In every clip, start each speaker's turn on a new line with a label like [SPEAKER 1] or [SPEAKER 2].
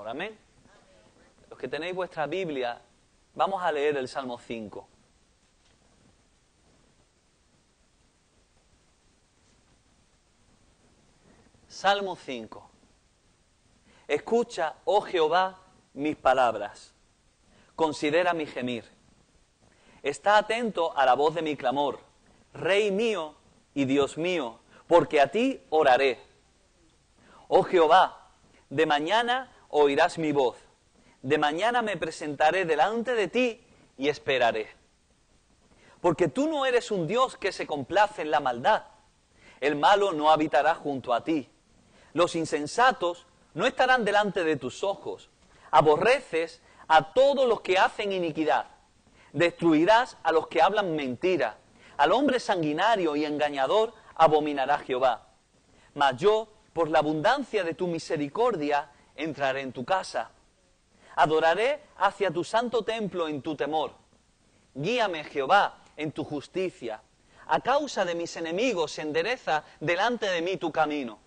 [SPEAKER 1] Señor. Amén. Los que tenéis vuestra Biblia, vamos a leer el Salmo 5. Salmo 5. Escucha, oh Jehová, mis palabras. Considera mi gemir. Está atento a la voz de mi clamor, Rey mío y Dios mío, porque a ti oraré. Oh Jehová, de mañana oirás mi voz. De mañana me presentaré delante de ti y esperaré. Porque tú no eres un Dios que se complace en la maldad. El malo no habitará junto a ti. Los insensatos no estarán delante de tus ojos. Aborreces a todos los que hacen iniquidad. Destruirás a los que hablan mentira. Al hombre sanguinario y engañador abominará Jehová. Mas yo, por la abundancia de tu misericordia, entraré en tu casa. Adoraré hacia tu santo templo en tu temor. Guíame, Jehová, en tu justicia. A causa de mis enemigos endereza delante de mí tu camino.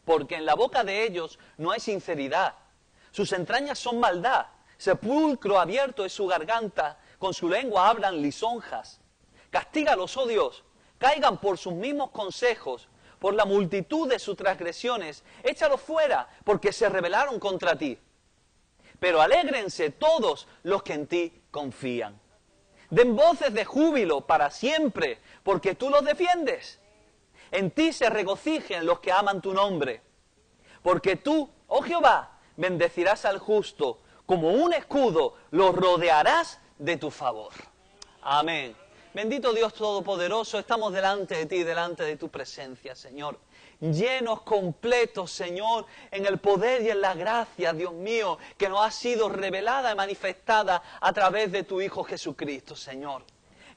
[SPEAKER 1] Porque en la boca de ellos no hay sinceridad. Sus entrañas son maldad. Sepulcro abierto es su garganta. Con su lengua hablan lisonjas. Castígalos, oh Dios. Caigan por sus mismos consejos. Por la multitud de sus transgresiones. Échalos fuera, porque se rebelaron contra ti. Pero alégrense todos los que en ti confían. Den voces de júbilo para siempre, porque tú los defiendes. En ti se regocijen los que aman tu nombre. Porque tú, oh Jehová, bendecirás al justo. Como un escudo lo rodearás de tu favor. Amén. Bendito Dios Todopoderoso, estamos delante de ti, delante de tu presencia, Señor. Llenos, completos, Señor, en el poder y en la gracia, Dios mío, que nos ha sido revelada y manifestada a través de tu Hijo Jesucristo, Señor.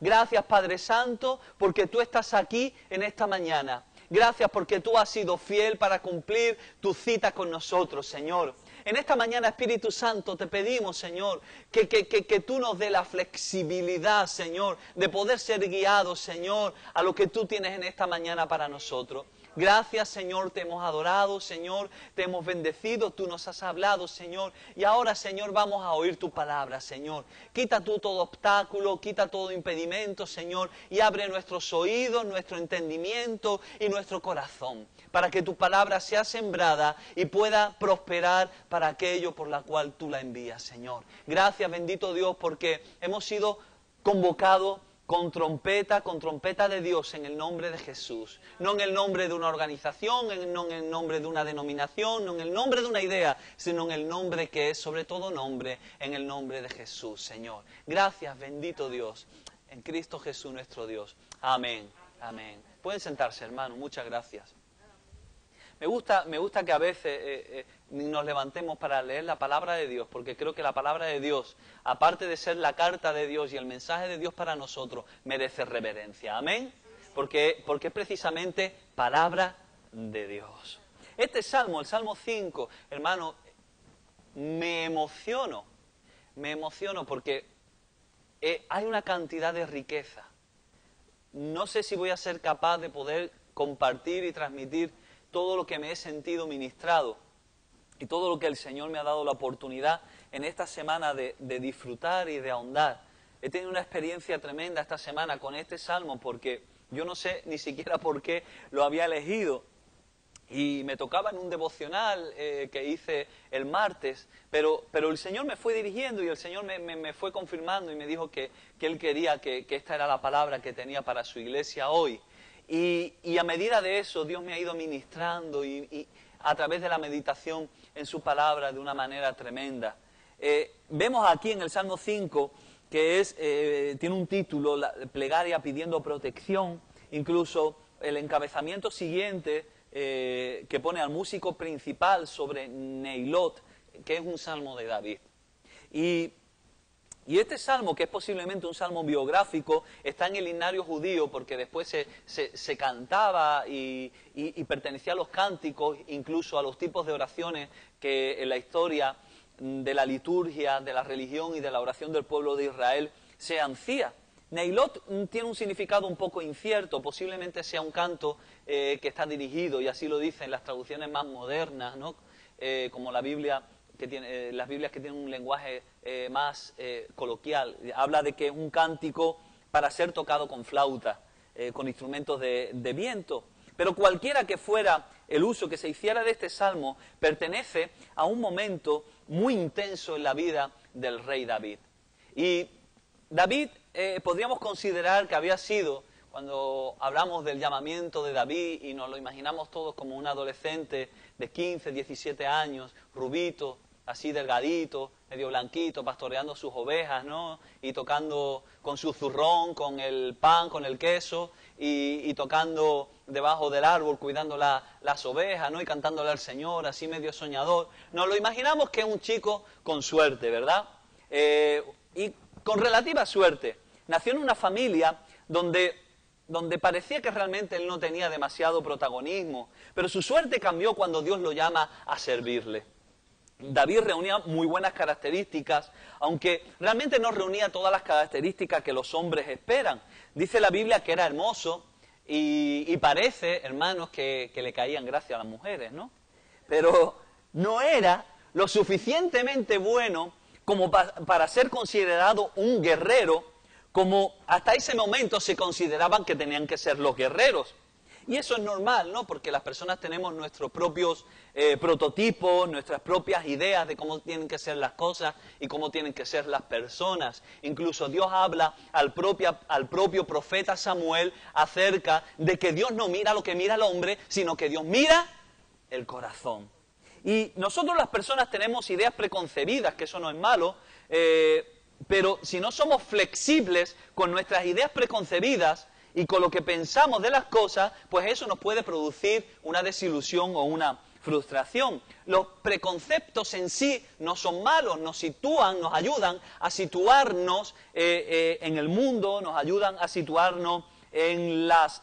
[SPEAKER 1] Gracias, Padre Santo, porque tú estás aquí en esta mañana. Gracias porque tú has sido fiel para cumplir tu cita con nosotros, Señor. En esta mañana, Espíritu Santo, te pedimos, Señor, que tú nos dé la flexibilidad, Señor, de poder ser guiados, Señor, a lo que tú tienes en esta mañana para nosotros. Gracias, Señor, te hemos adorado, Señor, te hemos bendecido, tú nos has hablado, Señor. Y ahora, Señor, vamos a oír tu palabra, Señor. Quita tú todo obstáculo, quita todo impedimento, Señor, y abre nuestros oídos, nuestro entendimiento y nuestro corazón, para que tu palabra sea sembrada y pueda prosperar para aquello por la cual tú la envías, Señor. Gracias, bendito Dios, porque hemos sido convocados con trompeta de Dios en el nombre de Jesús. No en el nombre de una organización, no en el nombre de una denominación, no en el nombre de una idea, sino en el nombre que es sobre todo nombre, en el nombre de Jesús, Señor. Gracias, bendito Dios, en Cristo Jesús nuestro Dios. Amén, amén. Pueden sentarse, hermano, muchas gracias. Me gusta que a veces nos levantemos para leer la palabra de Dios, porque creo que la palabra de Dios, aparte de ser la carta de Dios y el mensaje de Dios para nosotros, merece reverencia. Amén. Porque es precisamente palabra de Dios. Este salmo, el Salmo 5, hermano, me emociono porque hay una cantidad de riqueza. No sé si voy a ser capaz de poder compartir y transmitir todo lo que me he sentido ministrado y todo lo que el Señor me ha dado la oportunidad en esta semana de disfrutar y de ahondar. He tenido una experiencia tremenda esta semana con este salmo porque yo no sé ni siquiera por qué lo había elegido y me tocaba en un devocional que hice el martes, pero el Señor me fue dirigiendo y el Señor me fue confirmando y me dijo que Él quería que esta era la palabra que tenía para su iglesia hoy. Y a medida de eso Dios me ha ido ministrando y a través de la meditación en su palabra de una manera tremenda. Vemos aquí en el Salmo 5 que tiene un título, la plegaria pidiendo protección, incluso el encabezamiento siguiente que pone al músico principal sobre Neilot, que es un salmo de David. Y este salmo, que es posiblemente un salmo biográfico, está en el himnario judío porque después se cantaba y pertenecía a los cánticos, incluso a los tipos de oraciones que en la historia de la liturgia, de la religión y de la oración del pueblo de Israel se hacía. Neilot tiene un significado un poco incierto, posiblemente sea un canto que está dirigido, y así lo dicen las traducciones más modernas, ¿no? Como la Biblia que tiene, las Biblias que tienen un lenguaje más coloquial. Habla de que es un cántico para ser tocado con flauta, con instrumentos de viento. Pero cualquiera que fuera el uso que se hiciera de este salmo, pertenece a un momento muy intenso en la vida del rey David. Y David podríamos considerar que había sido, cuando hablamos del llamamiento de David y nos lo imaginamos todos como un adolescente de 15, 17 años, rubito, así delgadito, medio blanquito, pastoreando sus ovejas, ¿no? Y tocando con su zurrón, con el pan, con el queso, y tocando debajo del árbol, cuidando las ovejas, ¿no? Y cantándole al Señor, así medio soñador. Nos lo imaginamos que es un chico con suerte, ¿verdad? Y con relativa suerte. Nació en una familia donde parecía que realmente él no tenía demasiado protagonismo, pero su suerte cambió cuando Dios lo llama a servirle. David reunía muy buenas características, aunque realmente no reunía todas las características que los hombres esperan. Dice la Biblia que era hermoso y parece, hermanos, que le caían gracia a las mujeres, ¿no? Pero no era lo suficientemente bueno como para ser considerado un guerrero, como hasta ese momento se consideraban que tenían que ser los guerreros. Y eso es normal, ¿no? Porque las personas tenemos nuestros propios prototipos, nuestras propias ideas de cómo tienen que ser las cosas y cómo tienen que ser las personas. Incluso Dios habla al propio profeta Samuel acerca de que Dios no mira lo que mira el hombre, sino que Dios mira el corazón. Y nosotros las personas tenemos ideas preconcebidas, que eso no es malo, pero si no somos flexibles con nuestras ideas preconcebidas y con lo que pensamos de las cosas, pues eso nos puede producir una desilusión o una frustración. Los preconceptos en sí no son malos, nos sitúan, nos ayudan a situarnos en el mundo, nos ayudan a situarnos en las,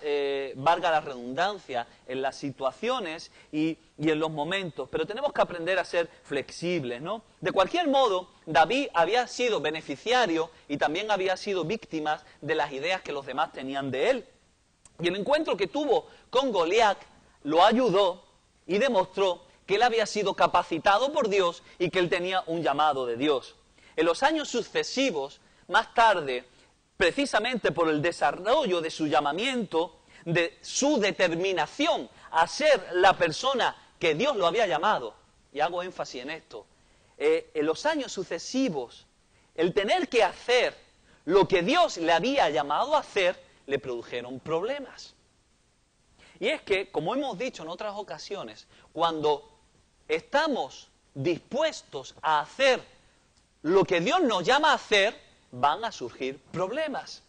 [SPEAKER 1] valga la redundancia, en las situaciones y en los momentos. Pero tenemos que aprender a ser flexibles, ¿no? De cualquier modo, David había sido beneficiario y también había sido víctima de las ideas que los demás tenían de él. Y el encuentro que tuvo con Goliat lo ayudó y demostró que él había sido capacitado por Dios y que él tenía un llamado de Dios. En los años sucesivos, más tarde, precisamente por el desarrollo de su llamamiento, de su determinación a ser la persona que Dios lo había llamado, y hago énfasis en esto, en los años sucesivos, el tener que hacer lo que Dios le había llamado a hacer, le produjeron problemas. Y es que, como hemos dicho en otras ocasiones, cuando estamos dispuestos a hacer lo que Dios nos llama a hacer, van a surgir problemas.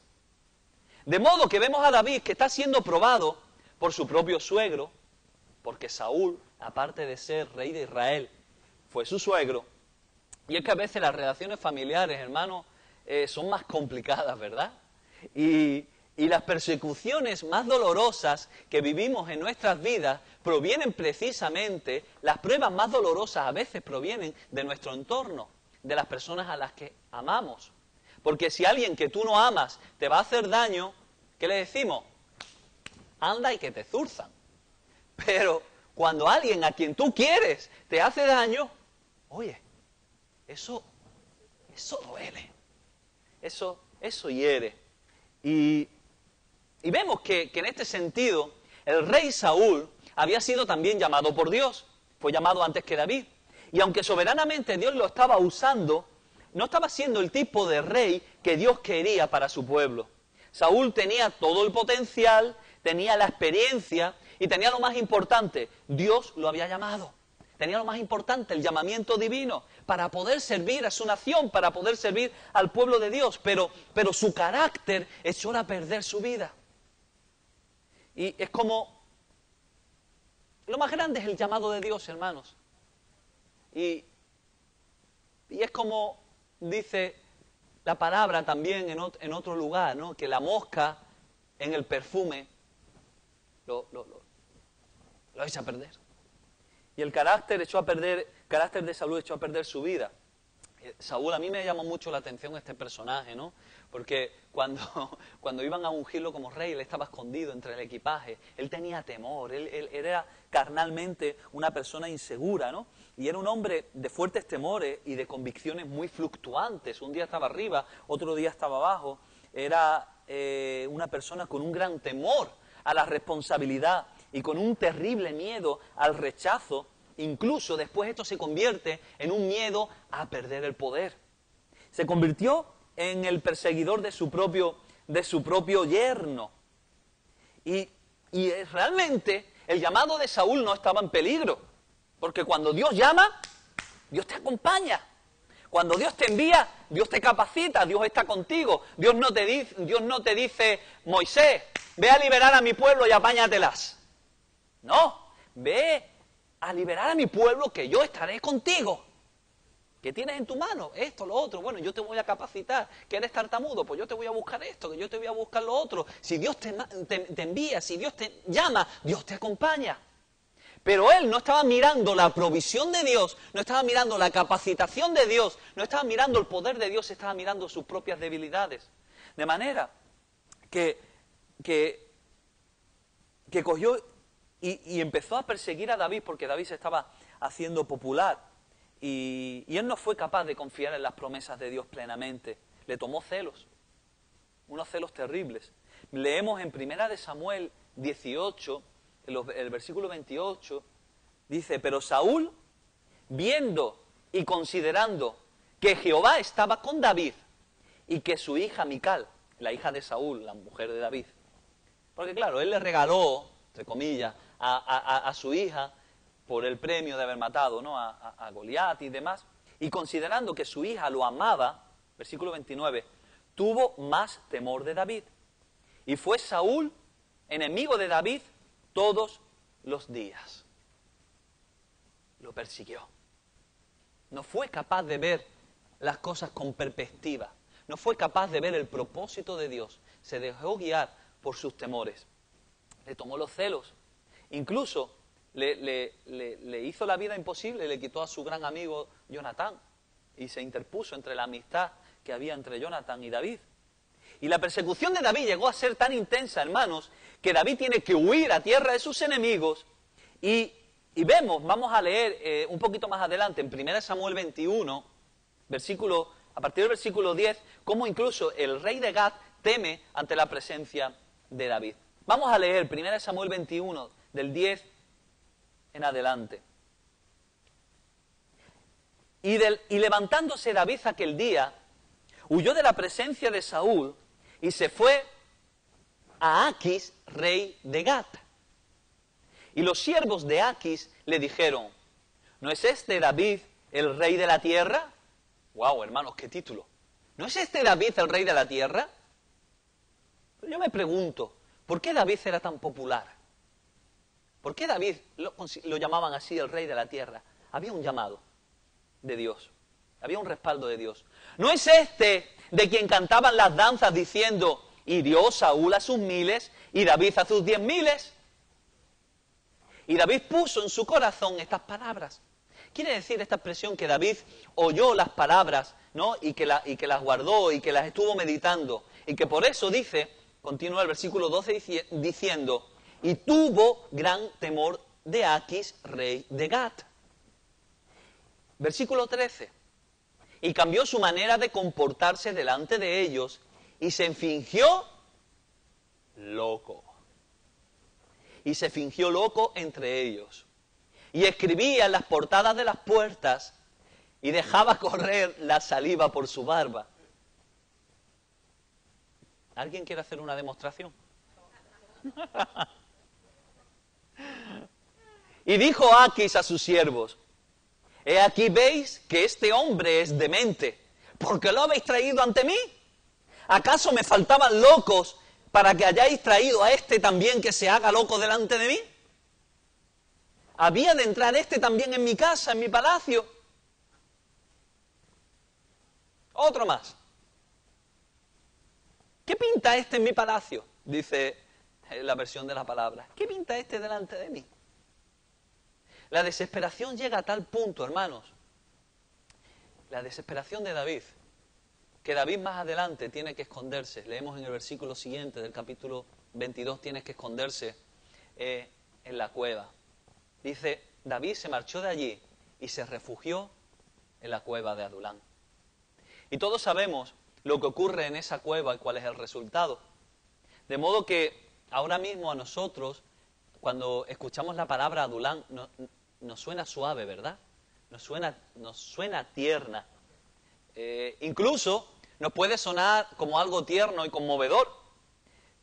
[SPEAKER 1] De modo que vemos a David que está siendo probado por su propio suegro, porque Saúl, aparte de ser rey de Israel, fue su suegro. Y es que a veces las relaciones familiares, hermanos, son más complicadas, ¿verdad? Y las persecuciones más dolorosas que vivimos en nuestras vidas provienen precisamente, las pruebas más dolorosas a veces provienen de nuestro entorno, de las personas a las que amamos. Porque si alguien que tú no amas te va a hacer daño, ¿qué le decimos? Anda y que te zurzan. Pero cuando alguien a quien tú quieres te hace daño, oye, eso duele. Eso hiere. Y vemos que en este sentido, el rey Saúl había sido también llamado por Dios. Fue llamado antes que David. Y aunque soberanamente Dios lo estaba usando, no estaba siendo el tipo de rey que Dios quería para su pueblo. Saúl tenía todo el potencial, tenía la experiencia y tenía lo más importante, Dios lo había llamado. Tenía lo más importante, el llamamiento divino, para poder servir a su nación, para poder servir al pueblo de Dios. Pero su carácter echó a perder su vida. Y es como, lo más grande es el llamado de Dios, hermanos. Y es como dice la palabra también en otro lugar, ¿no? Que la mosca en el perfume lo echa a perder. Y el carácter de Saúl echó a perder su vida. Saúl, a mí me llamó mucho la atención este personaje, ¿no? Porque cuando iban a ungirlo como rey, él estaba escondido entre el equipaje, él tenía temor, él era carnalmente una persona insegura, ¿no? Y era un hombre de fuertes temores y de convicciones muy fluctuantes. Un día estaba arriba, otro día estaba abajo. Era una persona con un gran temor a la responsabilidad y con un terrible miedo al rechazo. Incluso después esto se convierte en un miedo a perder el poder. Se convirtió en el perseguidor de su propio yerno. Y realmente el llamado de Saúl no estaba en peligro, porque cuando Dios llama, Dios te acompaña. Cuando Dios te envía, Dios te capacita, Dios está contigo. Dios no te dice, Moisés, ve a liberar a mi pueblo y apáñatelas. No, ve a liberar a mi pueblo que yo estaré contigo. ¿Qué tienes en tu mano? Esto, lo otro. Bueno, yo te voy a capacitar. ¿Que eres tartamudo? Pues yo te voy a buscar esto, que yo te voy a buscar lo otro. Si Dios te envía, si Dios te llama, Dios te acompaña. Pero él no estaba mirando la provisión de Dios, no estaba mirando la capacitación de Dios, no estaba mirando el poder de Dios, estaba mirando sus propias debilidades. De manera que cogió y empezó a perseguir a David porque David se estaba haciendo popular. Y él no fue capaz de confiar en las promesas de Dios plenamente. Le tomó celos, unos celos terribles. Leemos en 1 de Samuel 18, el versículo 28, dice, pero Saúl, viendo y considerando que Jehová estaba con David y que su hija Mical, la hija de Saúl, la mujer de David, porque claro, él le regaló, entre comillas, a su hija por el premio de haber matado, ¿no?, a Goliat y demás, y considerando que su hija lo amaba, versículo 29, tuvo más temor de David. Y fue Saúl enemigo de David todos los días. Lo persiguió. No fue capaz de ver las cosas con perspectiva. No fue capaz de ver el propósito de Dios. Se dejó guiar por sus temores. Le tomó los celos. Incluso le hizo la vida imposible, le quitó a su gran amigo Jonatán y se interpuso entre la amistad que había entre Jonatán y David. Y la persecución de David llegó a ser tan intensa, hermanos, que David tiene que huir a tierra de sus enemigos y vamos a leer un poquito más adelante, en 1 Samuel 21, a partir del versículo 10, cómo incluso el rey de Gad teme ante la presencia de David. Vamos a leer 1 Samuel 21, del 10 en adelante. Y levantándose David aquel día, huyó de la presencia de Saúl y se fue a Aquis, rey de Gat. Y los siervos de Aquis le dijeron, ¿no es este David el rey de la tierra? ¡Wow, hermanos, qué título! ¿No es este David el rey de la tierra? Pero yo me pregunto, ¿por qué David era tan popular? ¿Por qué David lo llamaban así el rey de la tierra? Había un llamado de Dios, había un respaldo de Dios. ¿No es este de quien cantaban las danzas diciendo, hirió Saúl a sus miles y David a sus 10.000? Y David puso en su corazón estas palabras. Quiere decir esta expresión que David oyó las palabras, ¿no?, y que las guardó y que las estuvo meditando. Y que por eso dice, continúa el versículo 12 diciendo, y tuvo gran temor de Aquis, rey de Gat. Versículo 13. Y cambió su manera de comportarse delante de ellos y se fingió loco. Y se fingió loco entre ellos. Y escribía en las portadas de las puertas y dejaba correr la saliva por su barba. ¿Alguien quiere hacer una demostración? Y dijo Aquis a sus siervos, he aquí veis que este hombre es demente, ¿por qué lo habéis traído ante mí? ¿Acaso me faltaban locos para que hayáis traído a este también que se haga loco delante de mí? ¿Había de entrar este también en mi casa, en mi palacio? Otro más. ¿Qué pinta este en mi palacio? Dice la versión de la palabra. ¿Qué pinta este delante de mí? La desesperación llega a tal punto, hermanos. La desesperación de David, que David más adelante tiene que esconderse. Leemos en el versículo siguiente del capítulo 22, tiene que esconderse en la cueva. Dice, David se marchó de allí y se refugió en la cueva de Adulán. Y todos sabemos lo que ocurre en esa cueva y cuál es el resultado. De modo que ahora mismo a nosotros, cuando escuchamos la palabra Adulán, nos suena suave, ¿verdad? Nos suena tierna. Incluso nos puede sonar como algo tierno y conmovedor.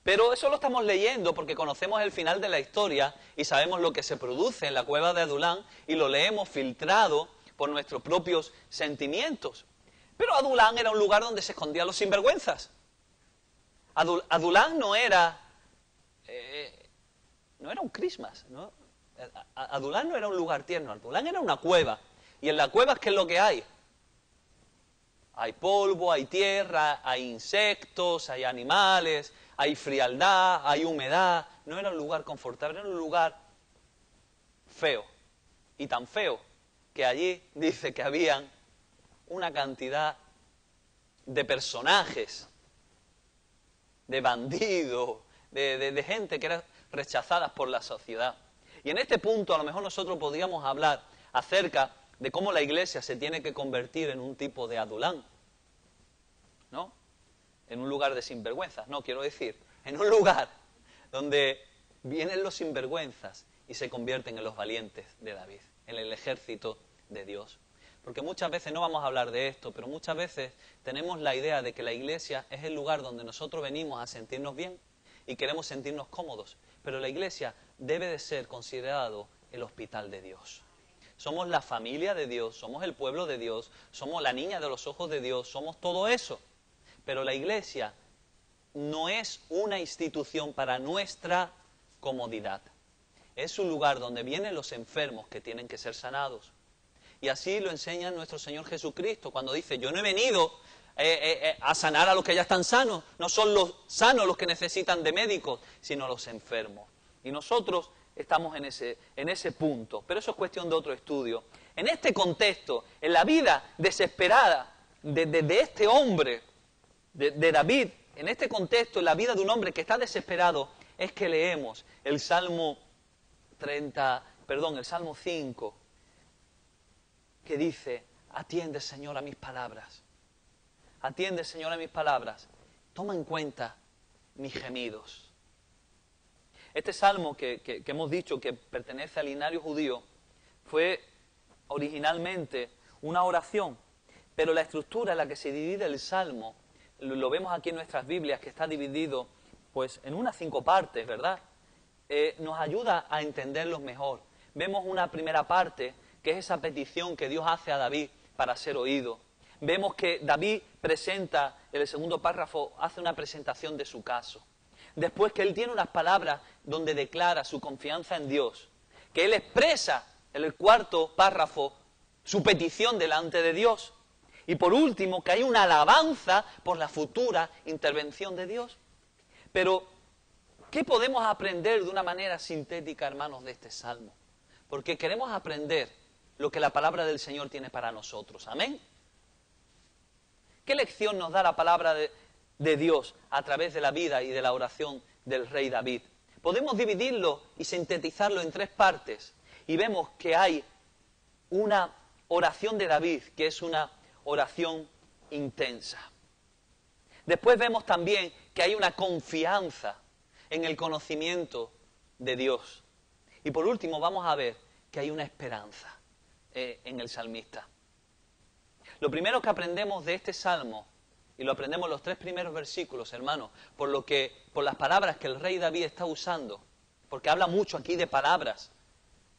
[SPEAKER 1] Pero eso lo estamos leyendo porque conocemos el final de la historia y sabemos lo que se produce en la cueva de Adulán y lo leemos filtrado por nuestros propios sentimientos. Pero Adulán era un lugar donde se escondían los sinvergüenzas. Adulán no era un Christmas, ¿no? Adulán no era un lugar tierno, Adulán era una cueva. Y en la cueva, ¿qué es lo que hay? Hay polvo, hay tierra, hay insectos, hay animales, hay frialdad, hay humedad. No era un lugar confortable, era un lugar feo. Y tan feo que allí dice que habían una cantidad de personajes, de bandidos, de gente que era rechazada por la sociedad. Y en este punto a lo mejor nosotros podríamos hablar acerca de cómo la iglesia se tiene que convertir en un tipo de Adulán, ¿no? En un lugar de sinvergüenzas, no, quiero decir, en un lugar donde vienen los sinvergüenzas y se convierten en los valientes de David, en el ejército de Dios. Porque muchas veces, no vamos a hablar de esto, pero muchas veces tenemos la idea de que la iglesia es el lugar donde nosotros venimos a sentirnos bien y queremos sentirnos cómodos. Pero la iglesia debe de ser considerado el hospital de Dios. Somos la familia de Dios, somos el pueblo de Dios, somos la niña de los ojos de Dios, somos todo eso. Pero la iglesia no es una institución para nuestra comodidad. Es un lugar donde vienen los enfermos que tienen que ser sanados. Y así lo enseña nuestro Señor Jesucristo cuando dice, yo no he venido a sanar a los que ya están sanos. No son los sanos los que necesitan de médicos, sino los enfermos. Y nosotros estamos en ese punto, pero eso es cuestión de otro estudio. En este contexto, en la vida desesperada de este hombre, de David, en este contexto, en la vida de un hombre que está desesperado, es que leemos el Salmo 5, que dice, atiende, Señor, a mis palabras. Atiende, Señor, a mis palabras. Toma en cuenta mis gemidos. Este salmo que hemos dicho que pertenece al linario judío fue originalmente una oración, pero la estructura en la que se divide el salmo, lo vemos aquí en nuestras Biblias, que está dividido pues en unas 5 partes, ¿verdad? Nos ayuda a entenderlos mejor. Vemos una primera parte, que es esa petición que Dios hace a David para ser oído. Vemos que David presenta, en el segundo párrafo, hace una presentación de su caso. Después que él tiene unas palabras donde declara su confianza en Dios, que él expresa en el cuarto párrafo su petición delante de Dios. Y por último, que hay una alabanza por la futura intervención de Dios. Pero, ¿qué podemos aprender de una manera sintética, hermanos, de este salmo? Porque queremos aprender lo que la palabra del Señor tiene para nosotros. ¿Amén? ¿Qué lección nos da la palabra de Dios a través de la vida y de la oración del rey David? Podemos dividirlo y sintetizarlo en 3 partes. Y vemos que hay una oración de David, que es una oración intensa. Después vemos también que hay una confianza en el conocimiento de Dios. Y por último vamos a ver que hay una esperanza en el salmista. Lo primero que aprendemos de este salmo, y lo aprendemos en los 3 primeros versículos, hermanos, por las palabras que el rey David está usando, porque habla mucho aquí de palabras.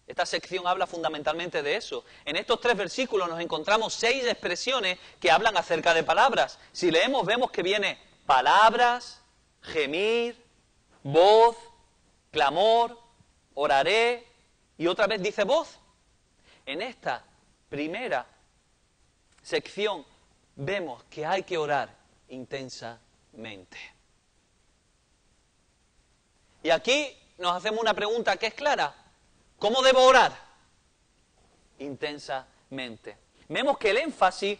[SPEAKER 1] Esta sección habla fundamentalmente de eso. En estos 3 versículos nos encontramos 6 expresiones que hablan acerca de palabras. Si leemos, vemos que viene palabras, gemir, voz, clamor, oraré, y otra vez dice voz. En esta primera sección vemos que hay que orar intensamente. Y aquí nos hacemos una pregunta que es clara. ¿Cómo debo orar? Intensamente. Vemos que el énfasis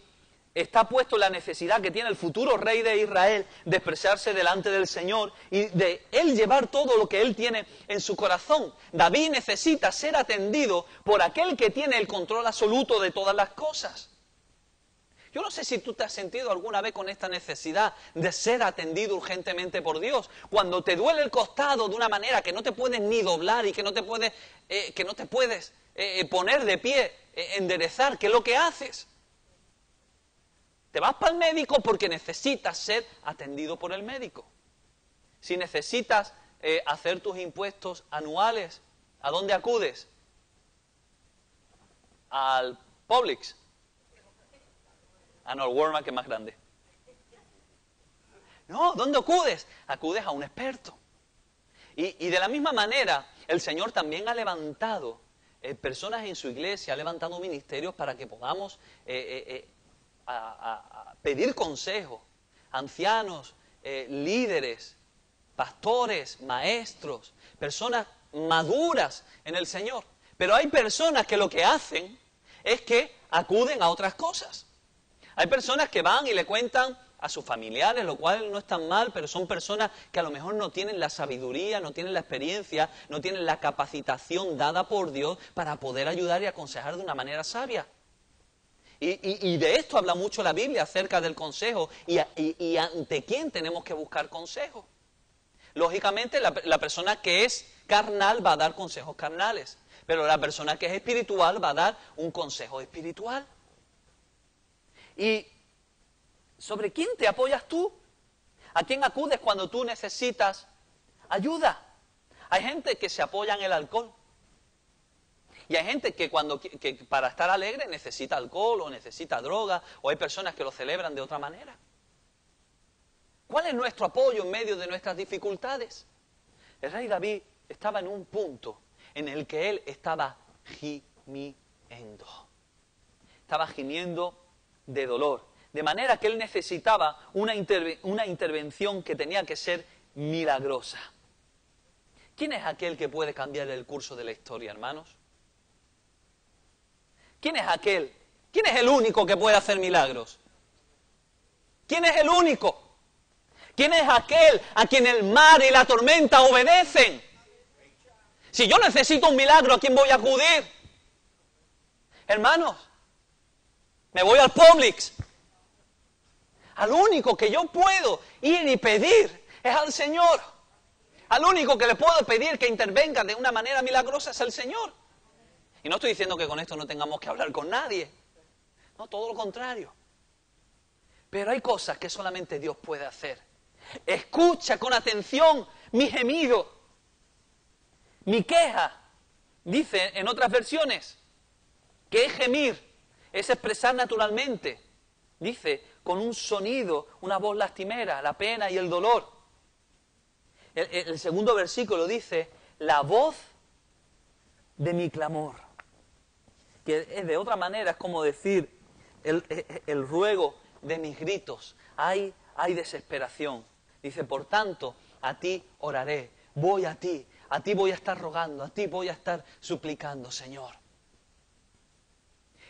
[SPEAKER 1] está puesto en la necesidad que tiene el futuro rey de Israel de expresarse delante del Señor y de él llevar todo lo que él tiene en su corazón. David necesita ser atendido por aquel que tiene el control absoluto de todas las cosas. Yo no sé si tú te has sentido alguna vez con esta necesidad de ser atendido urgentemente por Dios. Cuando te duele el costado de una manera que no te puedes ni doblar y que no te puedes poner de pie, enderezar, ¿qué es lo que haces? Te vas para el médico porque necesitas ser atendido por el médico. Si necesitas hacer tus impuestos anuales, ¿a dónde acudes? Al Publix. Ah, no, el Walmart, que es más grande. No, ¿dónde acudes? Acudes a un experto. Y de la misma manera, el Señor también ha levantado personas en su iglesia, ha levantado ministerios para que podamos a pedir consejo. Ancianos, líderes, pastores, maestros, personas maduras en el Señor. Pero hay personas que lo que hacen es que acuden a otras cosas. Hay personas que van y le cuentan a sus familiares, lo cual no es tan mal, pero son personas que a lo mejor no tienen la sabiduría, no tienen la experiencia, no tienen la capacitación dada por Dios para poder ayudar y aconsejar de una manera sabia. Y de esto habla mucho la Biblia acerca del consejo y ante quién tenemos que buscar consejo. Lógicamente la persona que es carnal va a dar consejos carnales, pero la persona que es espiritual va a dar un consejo espiritual. ¿Y sobre quién te apoyas tú? ¿A quién acudes cuando tú necesitas ayuda? Hay gente que se apoya en el alcohol. Y hay gente que para estar alegre necesita alcohol o necesita droga, o hay personas que lo celebran de otra manera. ¿Cuál es nuestro apoyo en medio de nuestras dificultades? El rey David estaba en un punto en el que él estaba gimiendo. Estaba gimiendo de dolor, de manera que él necesitaba una intervención que tenía que ser milagrosa. ¿Quién es aquel que puede cambiar el curso de la historia, hermanos? ¿Quién es aquel? ¿Quién es el único que puede hacer milagros? ¿Quién es el único? ¿Quién es aquel a quien el mar y la tormenta obedecen? Si yo necesito un milagro, ¿a quién voy a acudir? Hermanos, me voy al Publix. Al único que yo puedo ir y pedir es al Señor. Al único que le puedo pedir que intervenga de una manera milagrosa es el Señor. Y no estoy diciendo que con esto no tengamos que hablar con nadie. No, todo lo contrario. Pero hay cosas que solamente Dios puede hacer. Escucha con atención mi gemido, mi queja. Dice en otras versiones que es gemir. Es expresar naturalmente, dice, con un sonido, una voz lastimera, la pena y el dolor. El segundo versículo dice, la voz de mi clamor. Que es de otra manera, es como decir, el ruego de mis gritos. Hay desesperación. Dice, por tanto, a ti oraré, voy a ti voy a estar rogando, a ti voy a estar suplicando, Señor.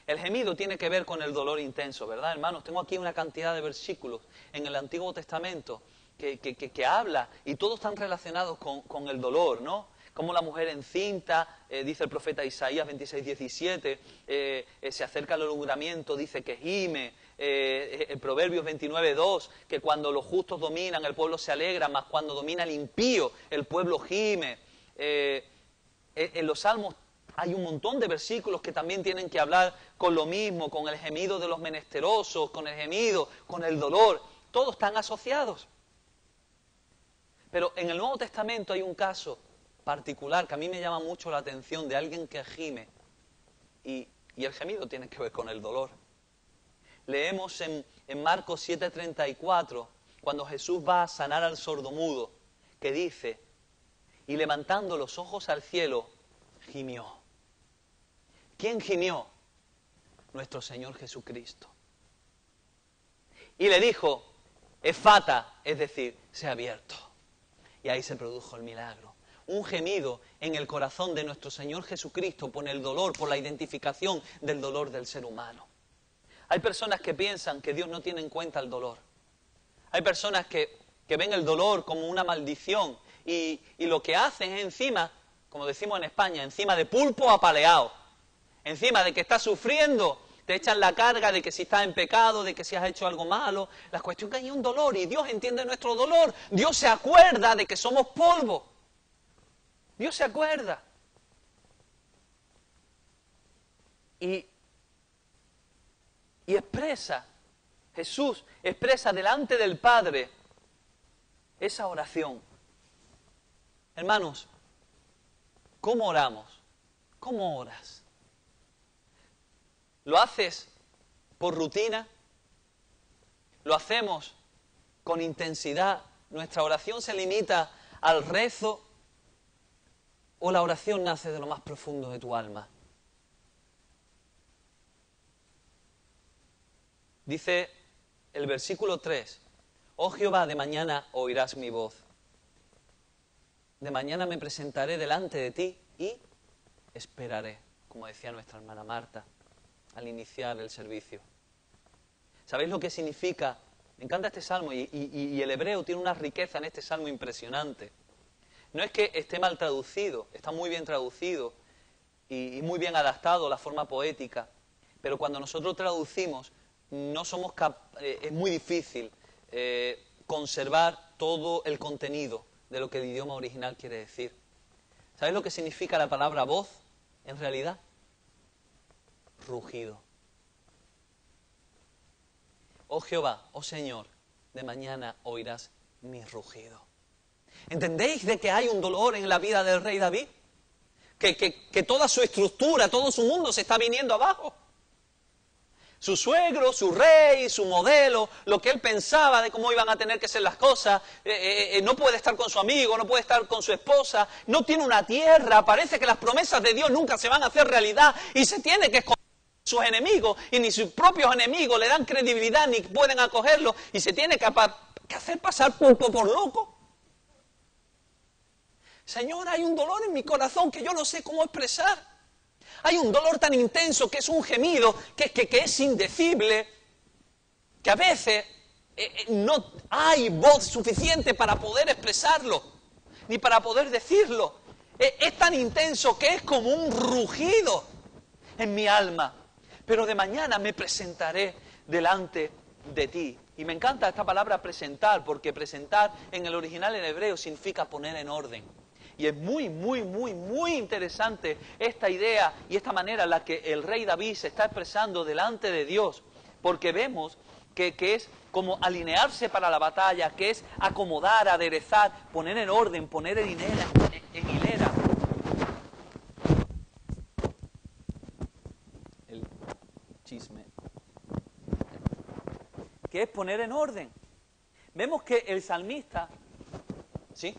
[SPEAKER 1] El gemido tiene que ver con el dolor intenso, ¿verdad, hermanos? Tengo aquí una cantidad de versículos en el Antiguo Testamento que habla, y todos están relacionados con el dolor, ¿no? Como la mujer encinta, dice el profeta Isaías 26:17, se acerca al alumbramiento, dice que gime. El Proverbios 29:2, que cuando los justos dominan, el pueblo se alegra, mas cuando domina el impío, el pueblo gime. En los Salmos hay un montón de versículos que también tienen que hablar con lo mismo, con el gemido de los menesterosos, con el gemido, con el dolor. Todos están asociados. Pero en el Nuevo Testamento hay un caso particular que a mí me llama mucho la atención, de alguien que gime. Y el gemido tiene que ver con el dolor. Leemos en Marcos 7:34, cuando Jesús va a sanar al sordomudo, que dice, y levantando los ojos al cielo, gimió. ¿Quién gimió? Nuestro Señor Jesucristo. Y le dijo, efata, es decir, se ha abierto. Y ahí se produjo el milagro. Un gemido en el corazón de nuestro Señor Jesucristo por el dolor, por la identificación del dolor del ser humano. Hay personas que piensan que Dios no tiene en cuenta el dolor. Hay personas que ven el dolor como una maldición y lo que hacen es encima, como decimos en España, encima de pulpo apaleado, encima de que estás sufriendo, te echan la carga de que si estás en pecado, de que si has hecho algo malo. La cuestión es que hay un dolor y Dios entiende nuestro dolor. Dios se acuerda de que somos polvo. Dios se acuerda. Y expresa, Jesús expresa delante del Padre esa oración. Hermanos, ¿cómo oramos? ¿Cómo oras? ¿Lo haces por rutina? ¿Lo hacemos con intensidad? ¿Nuestra oración se limita al rezo? ¿O la oración nace de lo más profundo de tu alma? Dice el versículo 3, oh Jehová, de mañana oirás mi voz. De mañana me presentaré delante de ti y esperaré, como decía nuestra hermana Marta al iniciar el servicio. ¿Sabéis lo que significa? Me encanta este salmo y el hebreo tiene una riqueza en este salmo impresionante. No es que esté mal traducido, está muy bien traducido y muy bien adaptado a la forma poética, pero cuando nosotros traducimos no somos es muy difícil conservar todo el contenido de lo que el idioma original quiere decir. ¿Sabéis lo que significa la palabra voz en realidad? Rugido. Oh Jehová, oh Señor, de mañana oirás mi rugido. ¿Entendéis de que hay un dolor en la vida del rey David? Que toda su estructura, todo su mundo se está viniendo abajo. Su suegro, su rey, su modelo, lo que él pensaba de cómo iban a tener que ser las cosas, no puede estar con su amigo, no puede estar con su esposa, no tiene una tierra, parece que las promesas de Dios nunca se van a hacer realidad y se tiene que esconder de sus enemigos y ni sus propios enemigos le dan credibilidad ni pueden acogerlo y se tiene que hacer pasar por loco. Señor, hay un dolor en mi corazón que yo no sé cómo expresar. Hay un dolor tan intenso que es un gemido, que es indecible, que a veces no hay voz suficiente para poder expresarlo, ni para poder decirlo. Es tan intenso que es como un rugido en mi alma. Pero de mañana me presentaré delante de ti. Y me encanta esta palabra presentar, porque presentar en el original en hebreo significa poner en orden. Y es muy, muy, muy, muy interesante esta idea y esta manera en la que el rey David se está expresando delante de Dios, porque vemos que es como alinearse para la batalla, que es acomodar, aderezar, poner en orden, poner en hilera. El chisme. Que es poner en orden. Vemos que el salmista, ¿sí?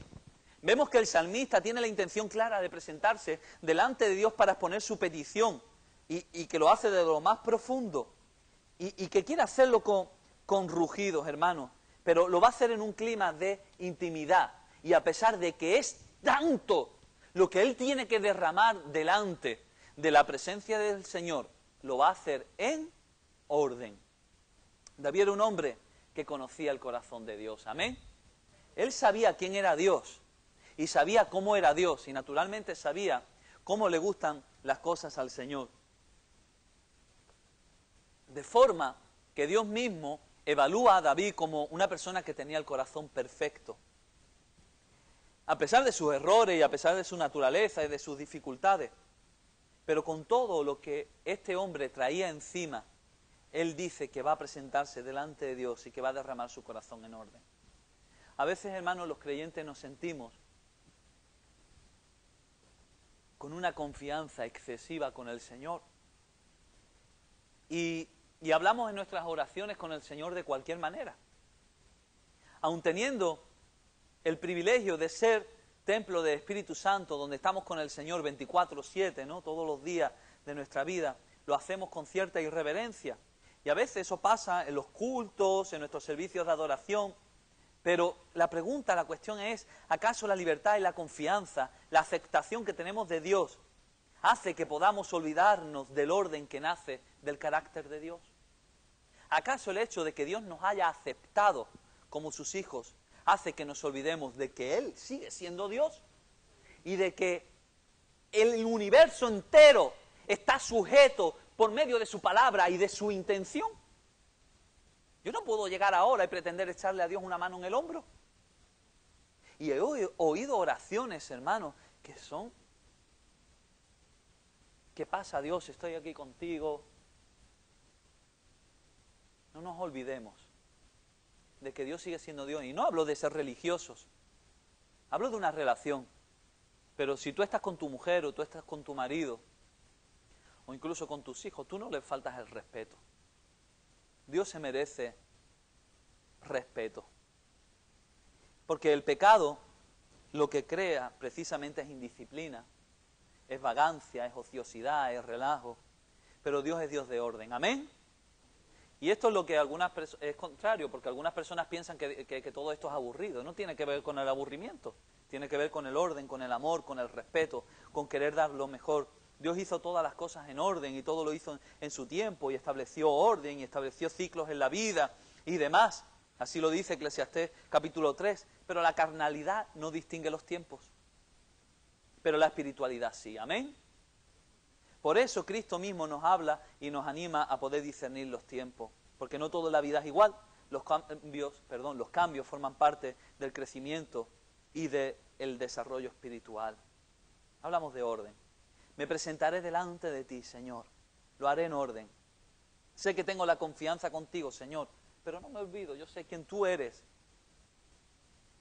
[SPEAKER 1] Vemos que el salmista tiene la intención clara de presentarse delante de Dios para exponer su petición y que lo hace de lo más profundo y que quiere hacerlo con rugidos, hermanos, pero lo va a hacer en un clima de intimidad y a pesar de que es tanto lo que él tiene que derramar delante de la presencia del Señor, lo va a hacer en orden. David era un hombre que conocía el corazón de Dios, amén. Él sabía quién era Dios. Y sabía cómo era Dios, y naturalmente sabía cómo le gustan las cosas al Señor. De forma que Dios mismo evalúa a David como una persona que tenía el corazón perfecto. A pesar de sus errores y a pesar de su naturaleza y de sus dificultades. Pero con todo lo que este hombre traía encima, él dice que va a presentarse delante de Dios y que va a derramar su corazón en orden. A veces, hermanos, los creyentes nos sentimos con una confianza excesiva con el Señor. Y hablamos en nuestras oraciones con el Señor de cualquier manera. Aun teniendo el privilegio de ser templo del Espíritu Santo, donde estamos con el Señor 24/7, ¿no? Todos los días de nuestra vida, lo hacemos con cierta irreverencia. Y a veces eso pasa en los cultos, en nuestros servicios de adoración. Pero la pregunta, la cuestión es, ¿acaso la libertad y la confianza, la aceptación que tenemos de Dios, hace que podamos olvidarnos del orden que nace del carácter de Dios? ¿Acaso el hecho de que Dios nos haya aceptado como sus hijos hace que nos olvidemos de que Él sigue siendo Dios? Y de que el universo entero está sujeto por medio de su palabra y de su intención. Yo no puedo llegar ahora y pretender echarle a Dios una mano en el hombro. Y he oído oraciones, hermanos, que son: ¿qué pasa, Dios? Estoy aquí contigo. No nos olvidemos de que Dios sigue siendo Dios. Y no hablo de ser religiosos, hablo de una relación. Pero si tú estás con tu mujer o tú estás con tu marido o incluso con tus hijos, tú no le faltas el respeto. Dios se merece respeto. Porque el pecado lo que crea precisamente es indisciplina, es vagancia, es ociosidad, es relajo. Pero Dios es Dios de orden. ¿Amén? Y esto es lo que es contrario, porque algunas personas piensan que todo esto es aburrido. No tiene que ver con el aburrimiento, tiene que ver con el orden, con el amor, con el respeto, con querer dar lo mejor. Dios hizo todas las cosas en orden y todo lo hizo en su tiempo y estableció orden y estableció ciclos en la vida y demás. Así lo dice Eclesiastés capítulo 3. Pero la carnalidad no distingue los tiempos, pero la espiritualidad sí. ¿Amén? Por eso Cristo mismo nos habla y nos anima a poder discernir los tiempos, porque no toda la vida es igual. Los cambios forman parte del crecimiento y del desarrollo espiritual. Hablamos de orden. Me presentaré delante de ti, Señor. Lo haré en orden. Sé que tengo la confianza contigo, Señor, pero no me olvido. Yo sé quién tú eres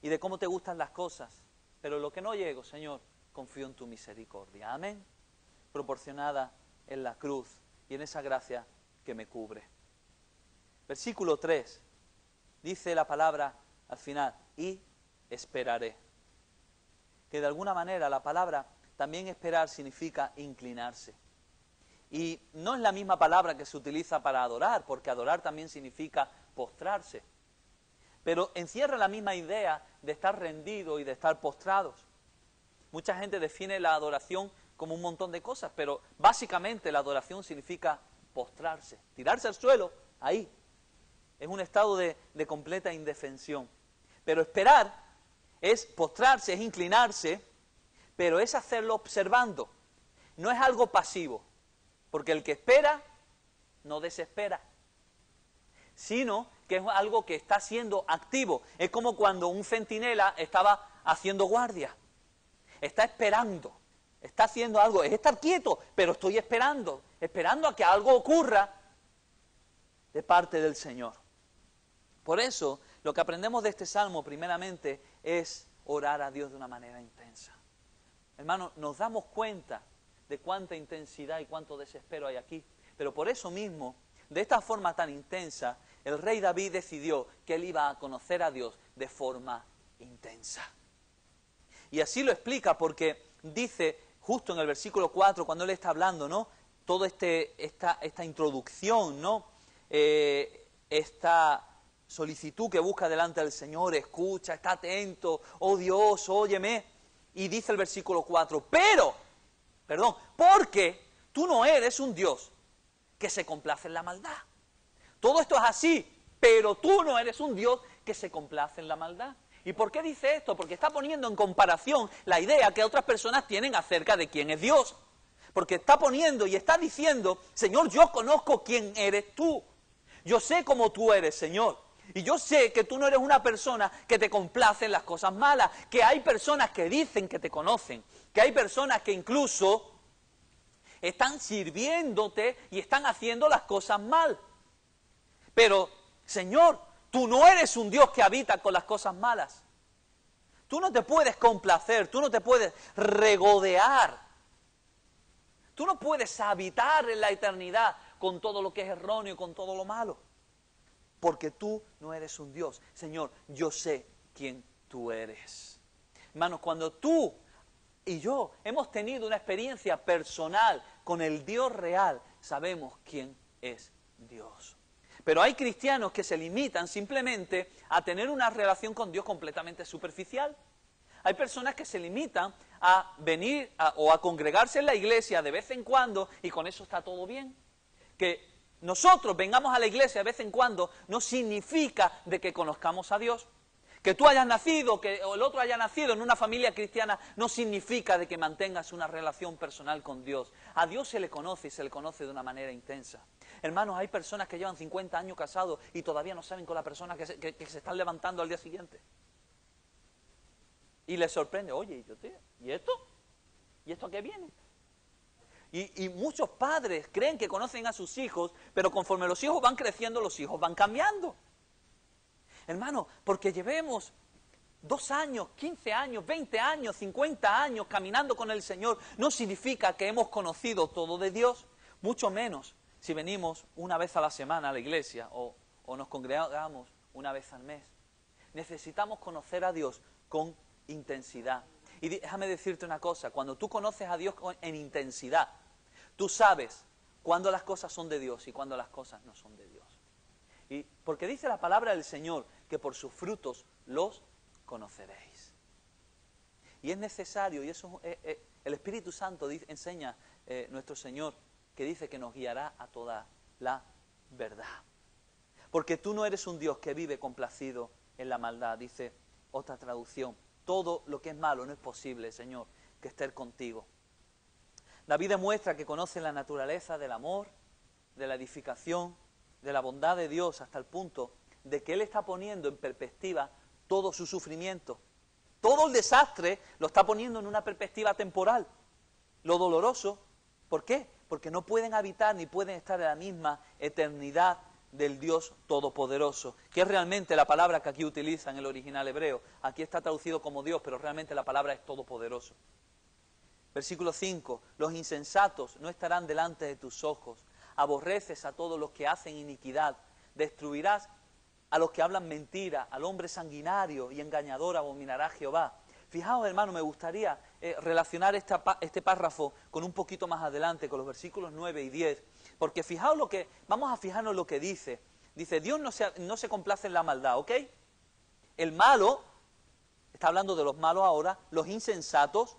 [SPEAKER 1] y de cómo te gustan las cosas. Pero lo que no llego, Señor, confío en tu misericordia. Amén. Proporcionada en la cruz y en esa gracia que me cubre. Versículo 3, dice la palabra al final: y esperaré. Que de alguna manera la palabra también esperar significa inclinarse. Y no es la misma palabra que se utiliza para adorar, porque adorar también significa postrarse. Pero encierra la misma idea de estar rendido y de estar postrados. Mucha gente define la adoración como un montón de cosas, pero básicamente la adoración significa postrarse, tirarse al suelo, ahí. Es un estado de completa indefensión. Pero esperar es postrarse, es inclinarse, pero es hacerlo observando. No es algo pasivo, porque el que espera no desespera, sino que es algo que está siendo activo. Es como cuando un centinela estaba haciendo guardia, está esperando. Está haciendo algo, es estar quieto, pero estoy esperando a que algo ocurra de parte del Señor. Por eso, lo que aprendemos de este salmo, primeramente, es orar a Dios de una manera intensa. Hermano, nos damos cuenta de cuánta intensidad y cuánto desespero hay aquí. Pero por eso mismo, de esta forma tan intensa, el rey David decidió que él iba a conocer a Dios de forma intensa. Y así lo explica porque dice, justo en el versículo 4, cuando él está hablando, ¿no? Toda esta introducción, ¿no? Esta solicitud que busca delante del Señor, escucha, está atento, oh Dios, óyeme. Y dice el versículo 4, porque tú no eres un Dios que se complace en la maldad. Todo esto es así, pero tú no eres un Dios que se complace en la maldad. ¿Y por qué dice esto? Porque está poniendo en comparación la idea que otras personas tienen acerca de quién es Dios. Porque está poniendo y está diciendo, Señor, yo conozco quién eres tú. Yo sé cómo tú eres, Señor. Y yo sé que tú no eres una persona que te complace en las cosas malas. Que hay personas que dicen que te conocen. Que hay personas que incluso están sirviéndote y están haciendo las cosas mal. Pero, Señor, tú no eres un Dios que habita con las cosas malas. Tú no te puedes complacer, tú no te puedes regodear. Tú no puedes habitar en la eternidad con todo lo que es erróneo y con todo lo malo. Porque tú no eres un Dios. Señor, yo sé quién tú eres. Hermanos, cuando tú y yo hemos tenido una experiencia personal con el Dios real, sabemos quién es Dios. Pero hay cristianos que se limitan simplemente a tener una relación con Dios completamente superficial. Hay personas que se limitan a venir o a congregarse en la iglesia de vez en cuando y con eso está todo bien. Que nosotros vengamos a la iglesia de vez en cuando no significa de que conozcamos a Dios. Que tú hayas nacido, que o el otro haya nacido en una familia cristiana, no significa de que mantengas una relación personal con Dios. A Dios se le conoce y se le conoce de una manera intensa. Hermanos, hay personas que llevan 50 años casados y todavía no saben con la persona que se están levantando al día siguiente. Y les sorprende, oye, ¿y esto? ¿Y esto a qué viene? Y muchos padres creen que conocen a sus hijos, pero conforme los hijos van creciendo, los hijos van cambiando. Hermano, porque llevemos 2 años, 15 años, 20 años, 50 años caminando con el Señor, no significa que hemos conocido todo de Dios, mucho menos si venimos una vez a la semana a la iglesia o nos congregamos una vez al mes. Necesitamos conocer a Dios con intensidad. Y déjame decirte una cosa, cuando tú conoces a Dios en intensidad, tú sabes cuándo las cosas son de Dios y cuándo las cosas no son de Dios. Y porque dice la palabra del Señor que por sus frutos los conoceréis. Y es necesario, y eso el Espíritu Santo enseña nuestro Señor, que dice que nos guiará a toda la verdad. Porque tú no eres un Dios que vive complacido en la maldad, dice otra traducción. Todo lo que es malo no es posible, Señor, que esté contigo. David demuestra que conoce la naturaleza del amor, de la edificación, de la bondad de Dios, hasta el punto de que Él está poniendo en perspectiva todo su sufrimiento. Todo el desastre lo está poniendo en una perspectiva temporal. Lo doloroso, ¿por qué? Porque no pueden habitar ni pueden estar en la misma eternidad del Dios Todopoderoso, que es realmente la palabra que aquí utiliza en el original hebreo. Aquí está traducido como Dios, pero realmente la palabra es Todopoderoso. Versículo 5, los insensatos no estarán delante de tus ojos. Aborreces a todos los que hacen iniquidad. Destruirás a los que hablan mentira. Al hombre sanguinario y engañador abominará Jehová. Fijaos, hermano, me gustaría relacionar este párrafo con un poquito más adelante, con los versículos 9 y 10. Porque fijaos vamos a fijarnos lo que dice. Dice, Dios no se complace en la maldad, ¿ok? El malo, está hablando de los malos ahora, los insensatos,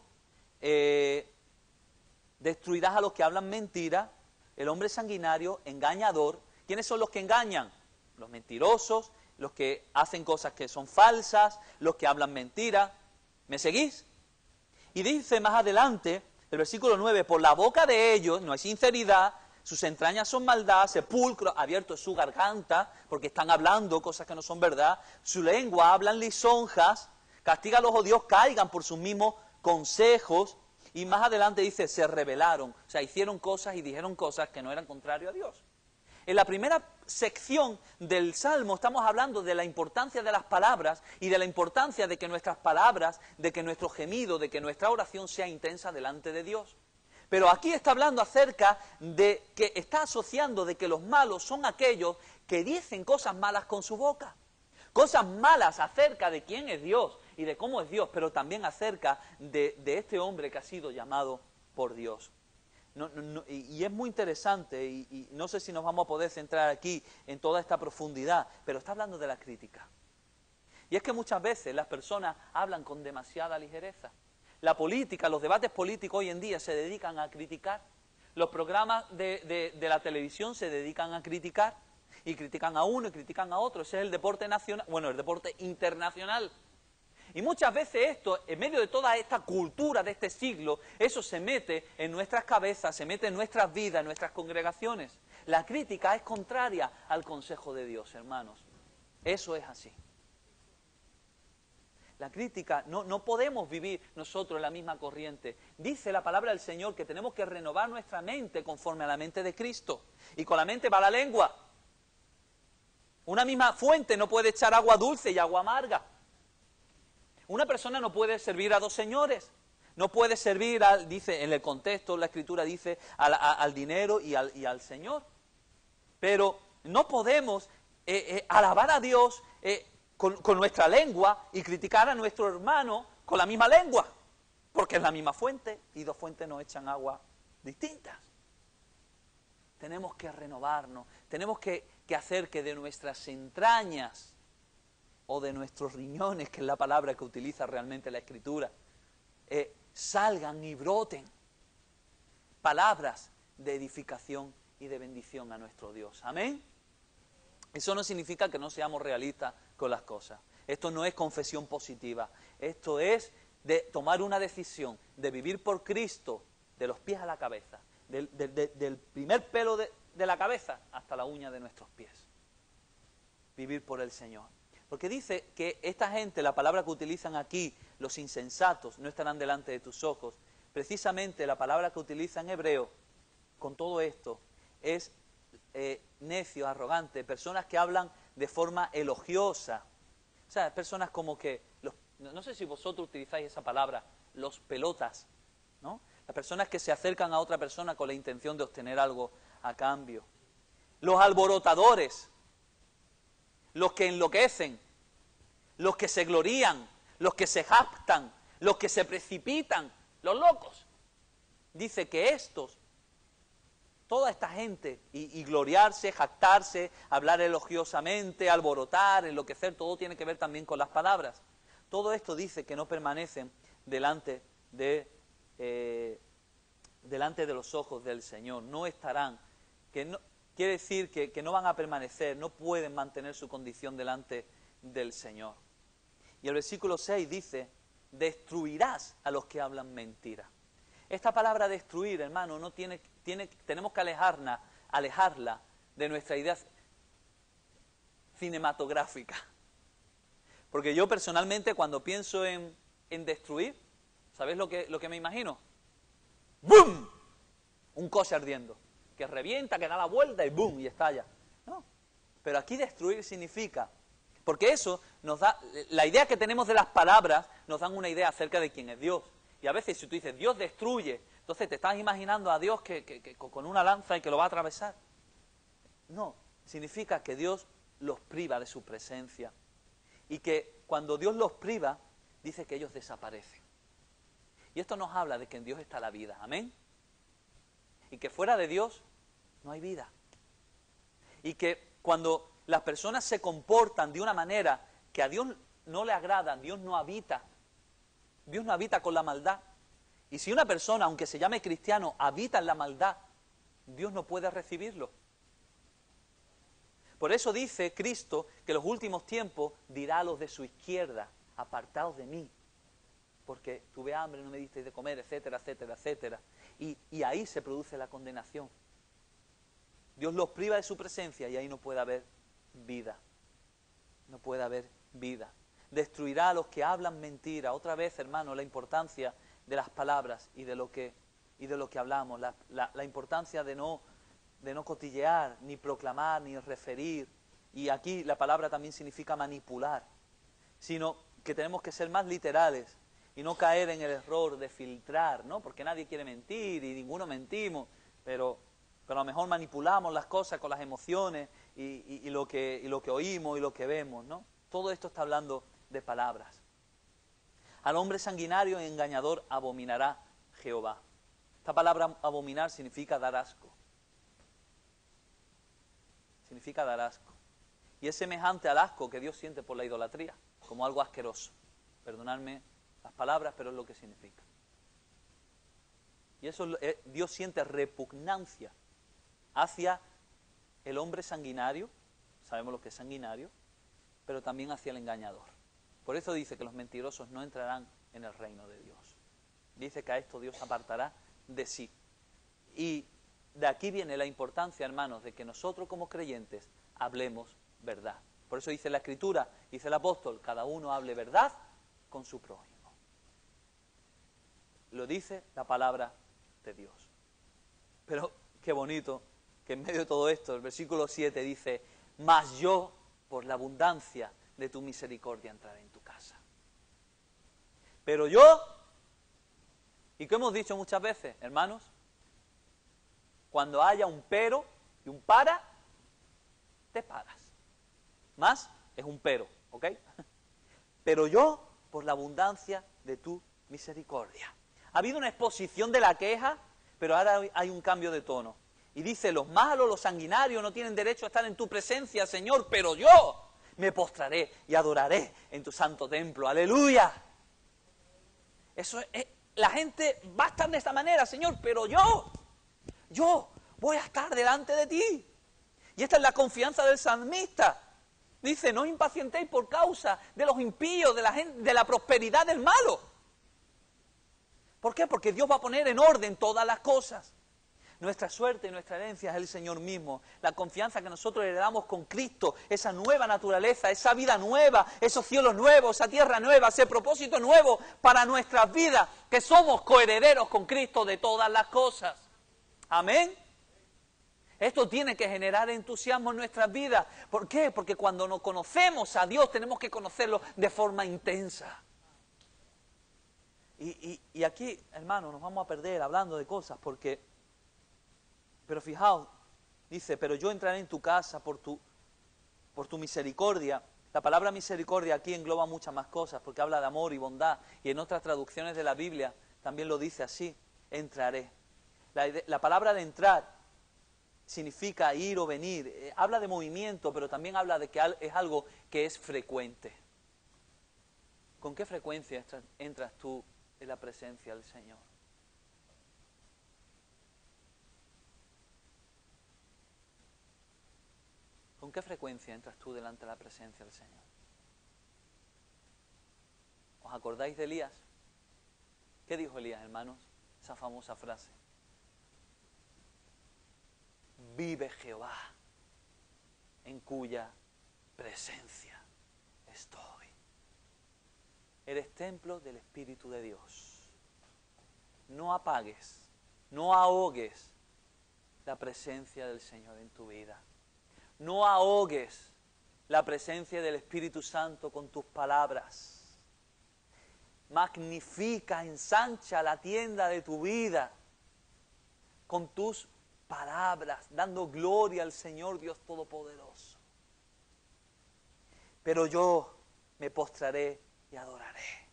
[SPEAKER 1] destruirás a los que hablan mentira, el hombre sanguinario, engañador. ¿Quiénes son los que engañan? Los mentirosos, los que hacen cosas que son falsas, los que hablan mentira. ¿Me seguís? Y dice más adelante, el versículo 9, por la boca de ellos no hay sinceridad, sus entrañas son maldad, sepulcro abierto es su garganta, porque están hablando cosas que no son verdad, su lengua hablan lisonjas, castígalos, oh Dios, caigan por sus mismos consejos. Y más adelante dice, se rebelaron, o sea, hicieron cosas y dijeron cosas que no eran contrario a Dios. En la primera sección del Salmo estamos hablando de la importancia de las palabras y de la importancia de que nuestras palabras, de que nuestro gemido, de que nuestra oración sea intensa delante de Dios. Pero aquí está hablando acerca de que está asociando de que los malos son aquellos que dicen cosas malas con su boca. Cosas malas acerca de quién es Dios y de cómo es Dios, pero también acerca de este hombre que ha sido llamado por Dios. Y es muy interesante, y no sé si nos vamos a poder centrar aquí en toda esta profundidad, pero está hablando de la crítica. Y es que muchas veces las personas hablan con demasiada ligereza. La política, los debates políticos hoy en día se dedican a criticar. Los programas de la televisión se dedican a criticar. Y critican a uno y critican a otro. Ese es el deporte nacional, bueno, el deporte internacional. Y muchas veces esto, en medio de toda esta cultura de este siglo, eso se mete en nuestras cabezas, se mete en nuestras vidas, en nuestras congregaciones. La crítica es contraria al consejo de Dios, hermanos. Eso es así. La crítica, no podemos vivir nosotros en la misma corriente. Dice la palabra del Señor que tenemos que renovar nuestra mente conforme a la mente de Cristo. Y con la mente va la lengua. Una misma fuente no puede echar agua dulce y agua amarga. Una persona no puede servir a dos señores. No puede servir, dice en el contexto, la Escritura dice, al dinero y al Señor. Pero no podemos alabar a Dios con nuestra lengua y criticar a nuestro hermano con la misma lengua. Porque es la misma fuente y dos fuentes no echan agua distintas. Tenemos que renovarnos, tenemos que hacer que de nuestras entrañas o de nuestros riñones, que es la palabra que utiliza realmente la Escritura, salgan y broten palabras de edificación y de bendición a nuestro Dios. Amén. Eso no significa que no seamos realistas con las cosas. Esto no es confesión positiva. Esto es de tomar una decisión de vivir por Cristo de los pies a la cabeza, del primer pelo de la cabeza hasta la uña de nuestros pies. Vivir por el Señor. Porque dice que esta gente, la palabra que utilizan aquí, los insensatos, no estarán delante de tus ojos. Precisamente la palabra que utiliza en hebreo, con todo esto, es necio, arrogante, personas que hablan de forma elogiosa. O sea, personas como que, no sé si vosotros utilizáis esa palabra, los pelotas, ¿no? Las personas que se acercan a otra persona con la intención de obtener algo a cambio. Los alborotadores, los que enloquecen, los que se glorían, los que se jactan, los que se precipitan, los locos. Dice que estos, toda esta gente, y gloriarse, jactarse, hablar elogiosamente, alborotar, enloquecer, todo tiene que ver también con las palabras. Todo esto dice que no permanecen delante de los ojos del Señor, no estarán, quiere decir que no van a permanecer, no pueden mantener su condición delante del Señor. Y el versículo 6 dice, destruirás a los que hablan mentira. Esta palabra destruir, hermano, tenemos que alejarla de nuestra idea cinematográfica. Porque yo personalmente cuando pienso en destruir, ¿sabéis lo que me imagino? ¡Bum! Un coche ardiendo, que revienta, que da la vuelta y ¡bum! Y estalla. No, pero aquí destruir significa, porque eso nos da, la idea que tenemos de las palabras nos dan una idea acerca de quién es Dios. Y a veces si tú dices, Dios destruye, entonces te estás imaginando a Dios que con una lanza y que lo va a atravesar. No, significa que Dios los priva de su presencia. Y que cuando Dios los priva, dice que ellos desaparecen. Y esto nos habla de que en Dios está la vida, amén. Y que fuera de Dios no hay vida. Y que cuando las personas se comportan de una manera que a Dios no le agrada, Dios no habita con la maldad. Y si una persona, aunque se llame cristiano, habita en la maldad, Dios no puede recibirlo. Por eso dice Cristo que en los últimos tiempos dirá a los de su izquierda, apartaos de mí, porque tuve hambre, no me disteis de comer, etcétera, etcétera, etcétera. Y ahí se produce la condenación. Dios los priva de su presencia y ahí no puede haber vida. No puede haber vida. Destruirá a los que hablan mentira. Otra vez, hermano, la importancia de las palabras y de lo que hablamos. La importancia de no cotillear, ni proclamar, ni referir. Y aquí la palabra también significa manipular. Sino que tenemos que ser más literales y no caer en el error de filtrar, ¿no? Porque nadie quiere mentir y ninguno mentimos, pero a lo mejor manipulamos las cosas con las emociones y lo que oímos y lo que vemos, ¿no? Todo esto está hablando de palabras. Al hombre sanguinario y engañador abominará Jehová. Esta palabra abominar significa dar asco. Significa dar asco. Y es semejante al asco que Dios siente por la idolatría, como algo asqueroso. Perdonadme las palabras, pero es lo que significa. Y eso Dios siente repugnancia hacia el hombre sanguinario, sabemos lo que es sanguinario, pero también hacia el engañador. Por eso dice que los mentirosos no entrarán en el reino de Dios. Dice que a esto Dios apartará de sí. Y de aquí viene la importancia, hermanos, de que nosotros como creyentes hablemos verdad. Por eso dice la Escritura, dice el apóstol, cada uno hable verdad con su prójimo. Lo dice la palabra de Dios. Pero qué bonito que en medio de todo esto, el versículo 7 dice, mas yo, por la abundancia de tu misericordia, entraré en tu casa. Pero yo, y que hemos dicho muchas veces, hermanos, cuando haya un pero y un para, te paras. Más es un pero, ¿ok? Pero yo, por la abundancia de tu misericordia. Ha habido una exposición de la queja, pero ahora hay un cambio de tono. Y dice, los malos, los sanguinarios no tienen derecho a estar en tu presencia, Señor, pero yo me postraré y adoraré en tu santo templo. ¡Aleluya! Eso es, la gente va a estar de esta manera, Señor, pero yo, voy a estar delante de ti. Y esta es la confianza del salmista. Dice, no os impacientéis por causa de los impíos, de la gente, de la prosperidad del malo. ¿Por qué? Porque Dios va a poner en orden todas las cosas. Nuestra suerte y nuestra herencia es el Señor mismo. La confianza que nosotros heredamos con Cristo, esa nueva naturaleza, esa vida nueva, esos cielos nuevos, esa tierra nueva, ese propósito nuevo para nuestras vidas, que somos coherederos con Cristo de todas las cosas. Amén. Esto tiene que generar entusiasmo en nuestras vidas. ¿Por qué? Porque cuando nos conocemos a Dios tenemos que conocerlo de forma intensa. Y aquí, hermanos, nos vamos a perder hablando de cosas porque... Pero fijaos, dice, pero yo entraré en tu casa por tu misericordia. La palabra misericordia aquí engloba muchas más cosas, porque habla de amor y bondad, y en otras traducciones de la Biblia también lo dice así, entraré. La palabra de entrar significa ir o venir, habla de movimiento, pero también habla de que es algo que es frecuente. ¿Con qué frecuencia entras tú en la presencia del Señor? ¿Con qué frecuencia entras tú delante de la presencia del Señor? ¿Os acordáis de Elías? ¿Qué dijo Elías, hermanos? Esa famosa frase. Vive Jehová, en cuya presencia estoy. Eres templo del Espíritu de Dios. No apagues, no ahogues la presencia del Señor en tu vida. No ahogues la presencia del Espíritu Santo con tus palabras. Magnifica, ensancha la tienda de tu vida con tus palabras, dando gloria al Señor Dios Todopoderoso. Pero yo me postraré y adoraré.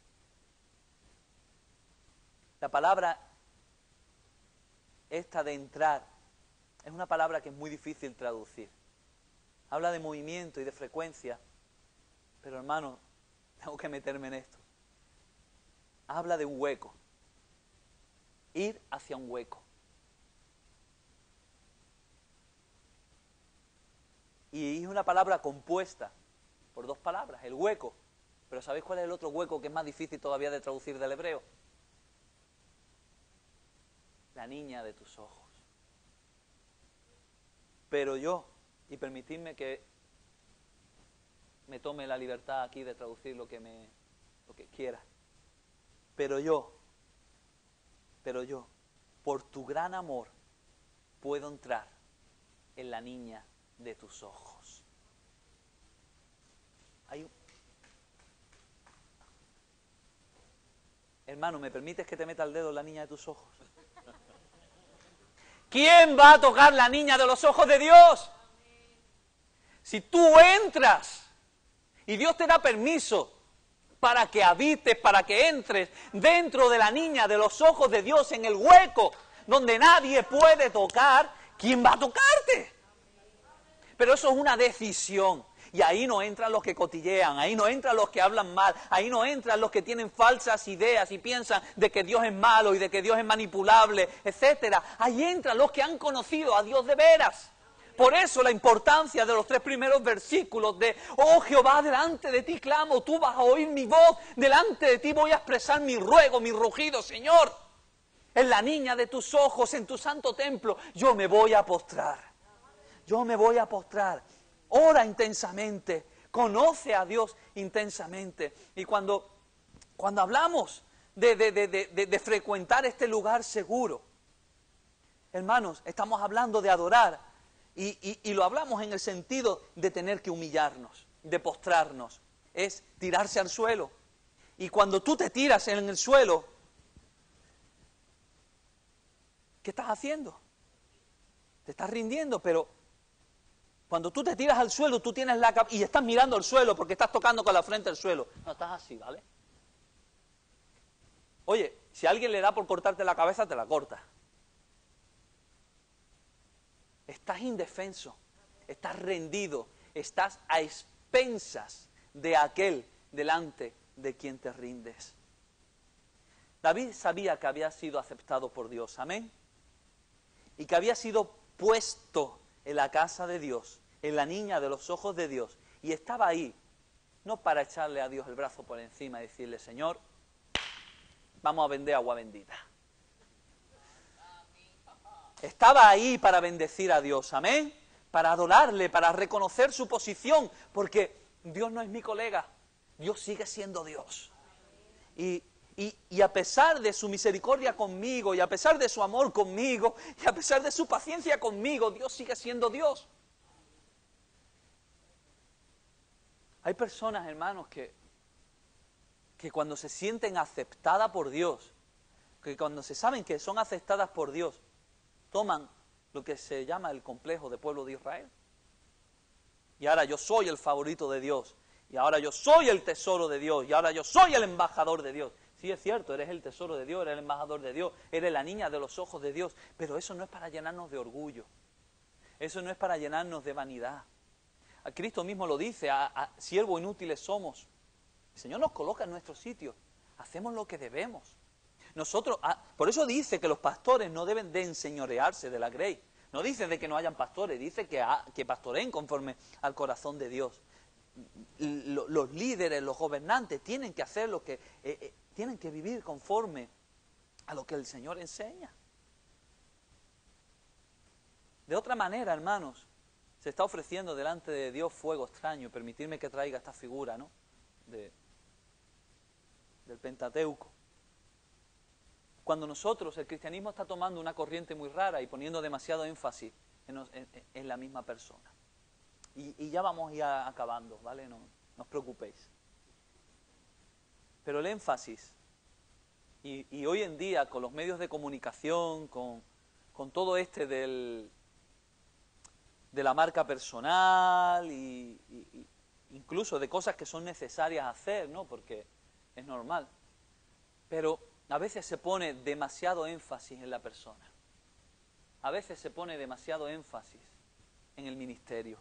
[SPEAKER 1] La palabra esta de entrar es una palabra que es muy difícil traducir. Habla de movimiento y de frecuencia, pero hermano, tengo que meterme en esto. Habla de un hueco, ir hacia un hueco. Y es una palabra compuesta por dos palabras, el hueco. Pero ¿sabéis cuál es el otro hueco que es más difícil todavía de traducir del hebreo? La niña de tus ojos. Pero yo, y permitidme que me tome la libertad aquí de traducir lo que quiera. Pero yo, por tu gran amor, puedo entrar en la niña de tus ojos. Hermano, ¿me permites que te meta el dedo en la niña de tus ojos? ¿Quién va a tocar la niña de los ojos de Dios? Si tú entras y Dios te da permiso para que habites, para que entres dentro de la niña de los ojos de Dios, en el hueco donde nadie puede tocar, ¿quién va a tocarte? Pero eso es una decisión. Y ahí no entran los que cotillean, ahí no entran los que hablan mal, ahí no entran los que tienen falsas ideas y piensan de que Dios es malo y de que Dios es manipulable, etcétera. Ahí entran los que han conocido a Dios de veras. Por eso la importancia de los 3 primeros versículos de, oh Jehová, delante de ti clamo, tú vas a oír mi voz, delante de ti voy a expresar mi ruego, mi rugido, Señor. En la niña de tus ojos, en tu santo templo, yo me voy a postrar. Yo me voy a postrar. Ora intensamente, conoce a Dios intensamente. Y cuando hablamos de frecuentar este lugar seguro, hermanos, estamos hablando de adorar y lo hablamos en el sentido de tener que humillarnos, de postrarnos, es tirarse al suelo. Y cuando tú te tiras en el suelo, ¿qué estás haciendo? Te estás rindiendo, pero cuando tú te tiras al suelo, tú tienes y estás mirando al suelo porque estás tocando con la frente al suelo. No, estás así, ¿vale? Oye, si alguien le da por cortarte la cabeza, te la corta. Estás indefenso, estás rendido, estás a expensas de aquel delante de quien te rindes. David sabía que había sido aceptado por Dios, amén, y que había sido puesto en la casa de Dios, en la niña de los ojos de Dios, y estaba ahí, no para echarle a Dios el brazo por encima y decirle, Señor, vamos a vender agua bendita. Estaba ahí para bendecir a Dios, amén, para adorarle, para reconocer su posición, porque Dios no es mi colega, Dios sigue siendo Dios. Y a pesar de su misericordia conmigo, y a pesar de su amor conmigo, y a pesar de su paciencia conmigo, Dios sigue siendo Dios. Hay personas, hermanos, que cuando se sienten aceptadas por Dios, que cuando se saben que son aceptadas por Dios, toman lo que se llama el complejo de pueblo de Israel. Y ahora yo soy el favorito de Dios, y ahora yo soy el tesoro de Dios, y ahora yo soy el embajador de Dios. Sí, es cierto, eres el tesoro de Dios, eres el embajador de Dios, eres la niña de los ojos de Dios, pero eso no es para llenarnos de orgullo, eso no es para llenarnos de vanidad. A Cristo mismo lo dice, a siervos inútiles somos. El Señor nos coloca en nuestro sitio, hacemos lo que debemos. Nosotros, por eso dice que los pastores no deben de enseñorearse de la grey. No dice de que no hayan pastores, dice que pastoreen conforme al corazón de Dios. Los líderes, los gobernantes tienen que hacer lo que, tienen que vivir conforme a lo que el Señor enseña. De otra manera, hermanos, se está ofreciendo delante de Dios fuego extraño. Permitirme que traiga esta figura, ¿no?, del Pentateuco. Cuando nosotros, el cristianismo está tomando una corriente muy rara y poniendo demasiado énfasis en la misma persona. Y ya vamos a ir acabando, ¿vale? No os preocupéis. Pero el énfasis, y hoy en día con los medios de comunicación, con todo de la marca personal y incluso de cosas que son necesarias hacer, ¿no?, porque es normal. Pero a veces se pone demasiado énfasis en la persona. A veces se pone demasiado énfasis en el ministerio.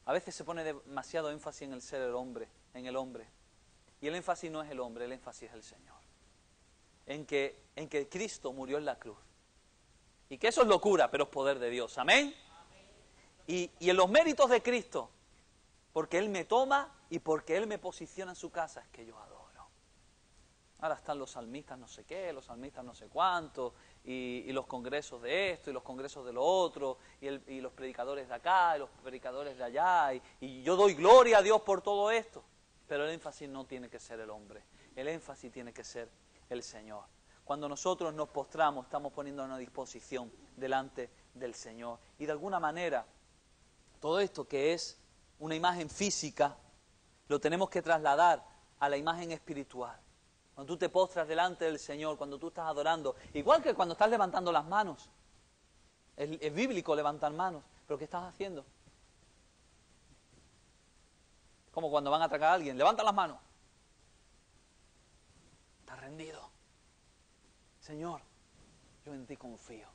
[SPEAKER 1] A veces se pone demasiado énfasis en el ser el hombre, en el hombre. Y el énfasis no es el hombre, el énfasis es el Señor. En que Cristo murió en la cruz. Y que eso es locura, pero es poder de Dios. ¿Amén? Y en los méritos de Cristo, porque Él me toma y porque Él me posiciona en su casa, es que yo adoro. Ahora están los salmistas no sé qué, los salmistas no sé cuánto, y los congresos de esto, y los congresos de lo otro, y los predicadores de acá, y los predicadores de allá, y yo doy gloria a Dios por todo esto. Pero el énfasis no tiene que ser el hombre, el énfasis tiene que ser el Señor. Cuando nosotros nos postramos, estamos poniéndonos a disposición delante del Señor. Y de alguna manera, todo esto que es una imagen física, lo tenemos que trasladar a la imagen espiritual. Cuando tú te postras delante del Señor, cuando tú estás adorando, igual que cuando estás levantando las manos. Es bíblico levantar manos, pero ¿qué estás haciendo? Como cuando van a atacar a alguien, levanta las manos. Estás rendido. Señor, yo en ti confío.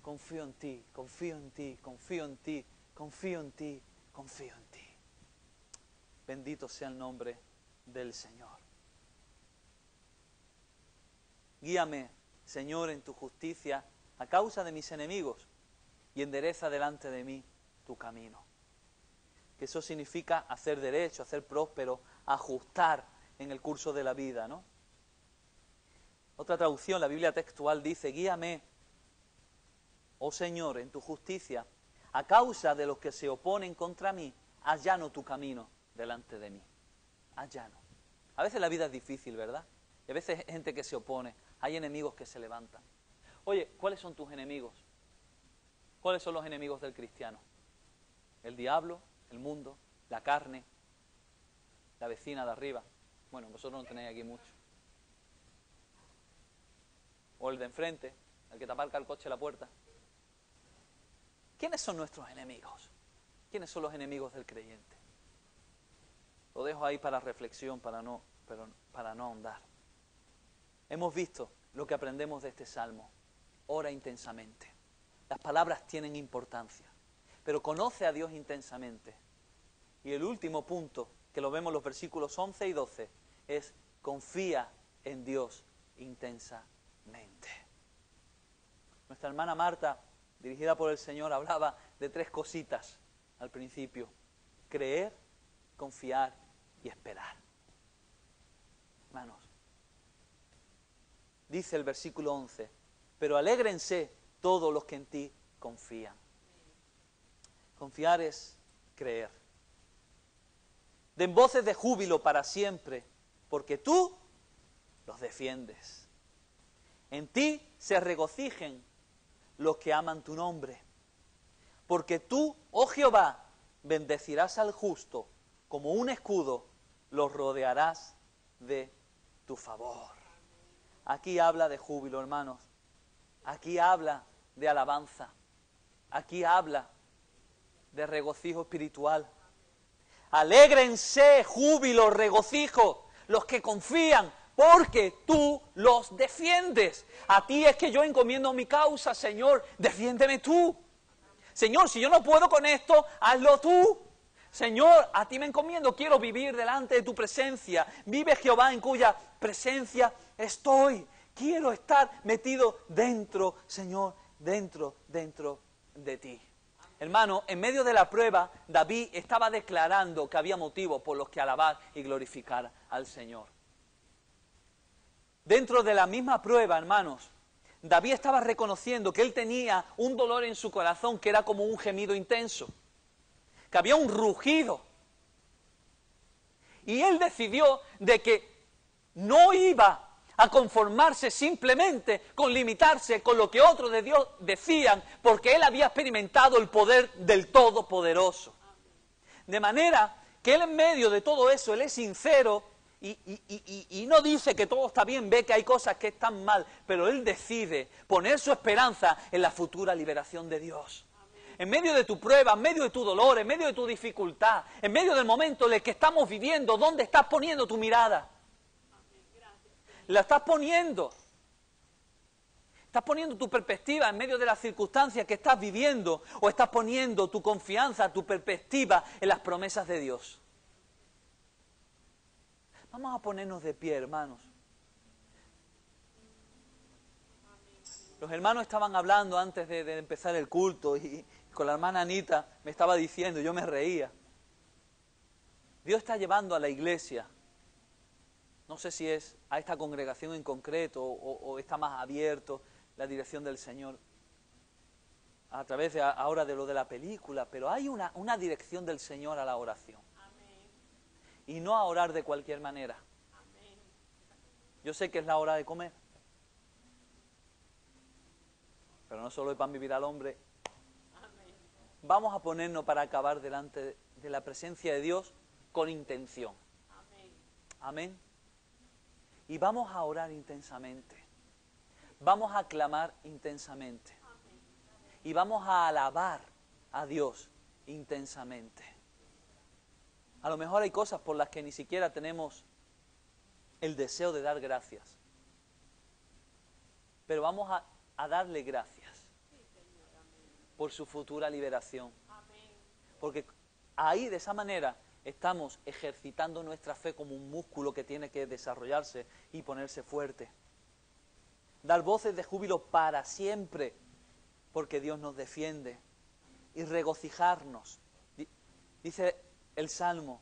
[SPEAKER 1] Confío en ti, confío en ti, confío en ti, confío en ti, confío en ti. Bendito sea el nombre del Señor. Guíame, Señor, en tu justicia a causa de mis enemigos y endereza delante de mí tu camino. Que eso significa hacer derecho, hacer próspero, ajustar en el curso de la vida, ¿no? Otra traducción, la Biblia textual dice, guíame, oh Señor, en tu justicia, a causa de los que se oponen contra mí, allano tu camino delante de mí. Allano. A veces la vida es difícil, ¿verdad? Y a veces hay gente que se opone, hay enemigos que se levantan. Oye, ¿cuáles son tus enemigos? ¿Cuáles son los enemigos del cristiano? El diablo, el mundo, la carne, la vecina de arriba. Bueno, vosotros no tenéis aquí mucho. O el de enfrente, el que te aparca el coche a la puerta. ¿Quiénes son nuestros enemigos? ¿Quiénes son los enemigos del creyente? Lo dejo ahí para reflexión, para no ahondar. Hemos visto lo que aprendemos de este salmo. Ora intensamente. Las palabras tienen importancia, pero conoce a Dios intensamente. Y el último punto, que lo vemos en los versículos 11 y 12, es confía en Dios intensamente. Nuestra hermana Marta dirigida por el Señor, hablaba de 3 cositas al principio: creer, confiar y esperar. Hermanos, dice el versículo 11, pero alégrense todos los que en ti confían. Confiar es creer. Den voces de júbilo para siempre, porque tú los defiendes. En ti se regocijen los que aman tu nombre, porque tú, oh Jehová, bendecirás al justo, como un escudo los rodearás de tu favor. Aquí habla de júbilo, hermanos. Aquí habla de alabanza. Aquí habla de regocijo espiritual. Alégrense, júbilo, regocijo, los que confían, porque tú los defiendes. A ti es que yo encomiendo mi causa, Señor, defiéndeme tú. Señor, si yo no puedo con esto, hazlo tú. Señor, a ti me encomiendo, quiero vivir delante de tu presencia. Vive Jehová en cuya presencia estoy. Quiero estar metido dentro, Señor, dentro de ti. Hermano, en medio de la prueba, David estaba declarando que había motivos por los que alabar y glorificar al Señor. Dentro de la misma prueba, hermanos, David estaba reconociendo que él tenía un dolor en su corazón que era como un gemido intenso, que había un rugido. Y él decidió de que no iba a conformarse simplemente con limitarse con lo que otros de Dios decían, porque él había experimentado el poder del Todopoderoso. De manera que él en medio de todo eso, él es sincero y no dice que todo está bien, ve que hay cosas que están mal, pero él decide poner su esperanza en la futura liberación de Dios. En medio de tu prueba, en medio de tu dolor, en medio de tu dificultad, en medio del momento en el que estamos viviendo, ¿dónde estás poniendo tu mirada? La estás poniendo. ¿Estás poniendo tu perspectiva en medio de las circunstancias que estás viviendo? ¿O estás poniendo tu confianza, tu perspectiva en las promesas de Dios? Vamos a ponernos de pie, hermanos. Los hermanos estaban hablando antes de empezar el culto y con la hermana Anita me estaba diciendo, yo me reía. Dios está llevando a la iglesia, no sé si es a esta congregación en concreto o está más abierto la dirección del Señor a través de ahora de lo de la película, pero hay una dirección del Señor a la oración. Amén. Y no a orar de cualquier manera. Amén. Yo sé que es la hora de comer, pero no solo el pan vivirá al hombre. Amén. Vamos a ponernos para acabar delante de la presencia de Dios con intención. Amén. Amén. Y vamos a orar intensamente. Vamos a clamar intensamente. Y vamos a alabar a Dios intensamente. A lo mejor hay cosas por las que ni siquiera tenemos el deseo de dar gracias. Pero vamos a darle gracias por su futura liberación. Porque ahí, de esa manera, estamos ejercitando nuestra fe como un músculo que tiene que desarrollarse y ponerse fuerte. Dar voces de júbilo para siempre, porque Dios nos defiende. Y regocijarnos. Dice el Salmo,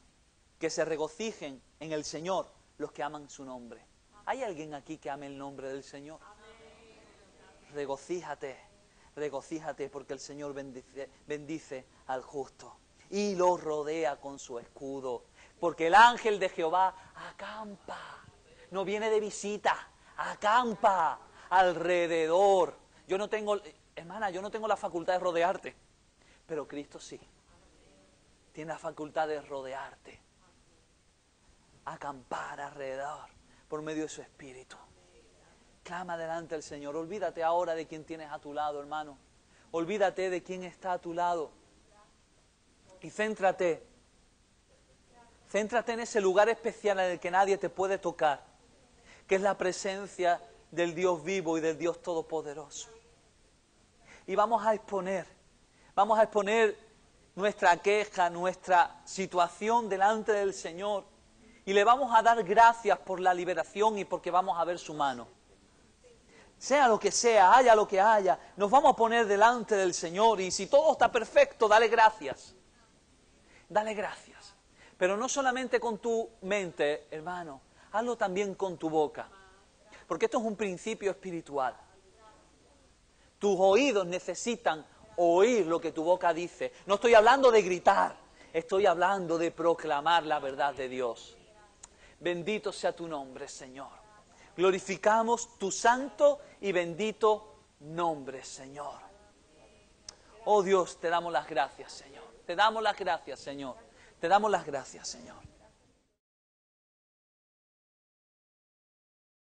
[SPEAKER 1] que se regocijen en el Señor los que aman su nombre. ¿Hay alguien aquí que ame el nombre del Señor? Regocíjate, regocíjate, porque el Señor bendice al justo. Y lo rodea con su escudo, porque el ángel de Jehová acampa, no viene de visita, acampa alrededor. Yo no tengo, hermana, yo no tengo la facultad de rodearte, pero Cristo sí, tiene la facultad de rodearte, acampar alrededor por medio de su Espíritu. Clama delante del Señor, olvídate ahora de quién tienes a tu lado, hermano, olvídate de quién está a tu lado. Y céntrate en ese lugar especial en el que nadie te puede tocar, que es la presencia del Dios vivo y del Dios todopoderoso. Y vamos a exponer nuestra queja, nuestra situación delante del Señor, y le vamos a dar gracias por la liberación y porque vamos a ver su mano. Sea lo que sea, haya lo que haya, nos vamos a poner delante del Señor y si todo está perfecto, dale gracias. Dale gracias. Pero no solamente con tu mente, hermano, hazlo también con tu boca. Porque esto es un principio espiritual. Tus oídos necesitan oír lo que tu boca dice. No estoy hablando de gritar, estoy hablando de proclamar la verdad de Dios. Bendito sea tu nombre, Señor. Glorificamos tu santo y bendito nombre, Señor. Oh Dios, te damos las gracias, Señor. Te damos las gracias, Señor. Te damos las gracias, Señor.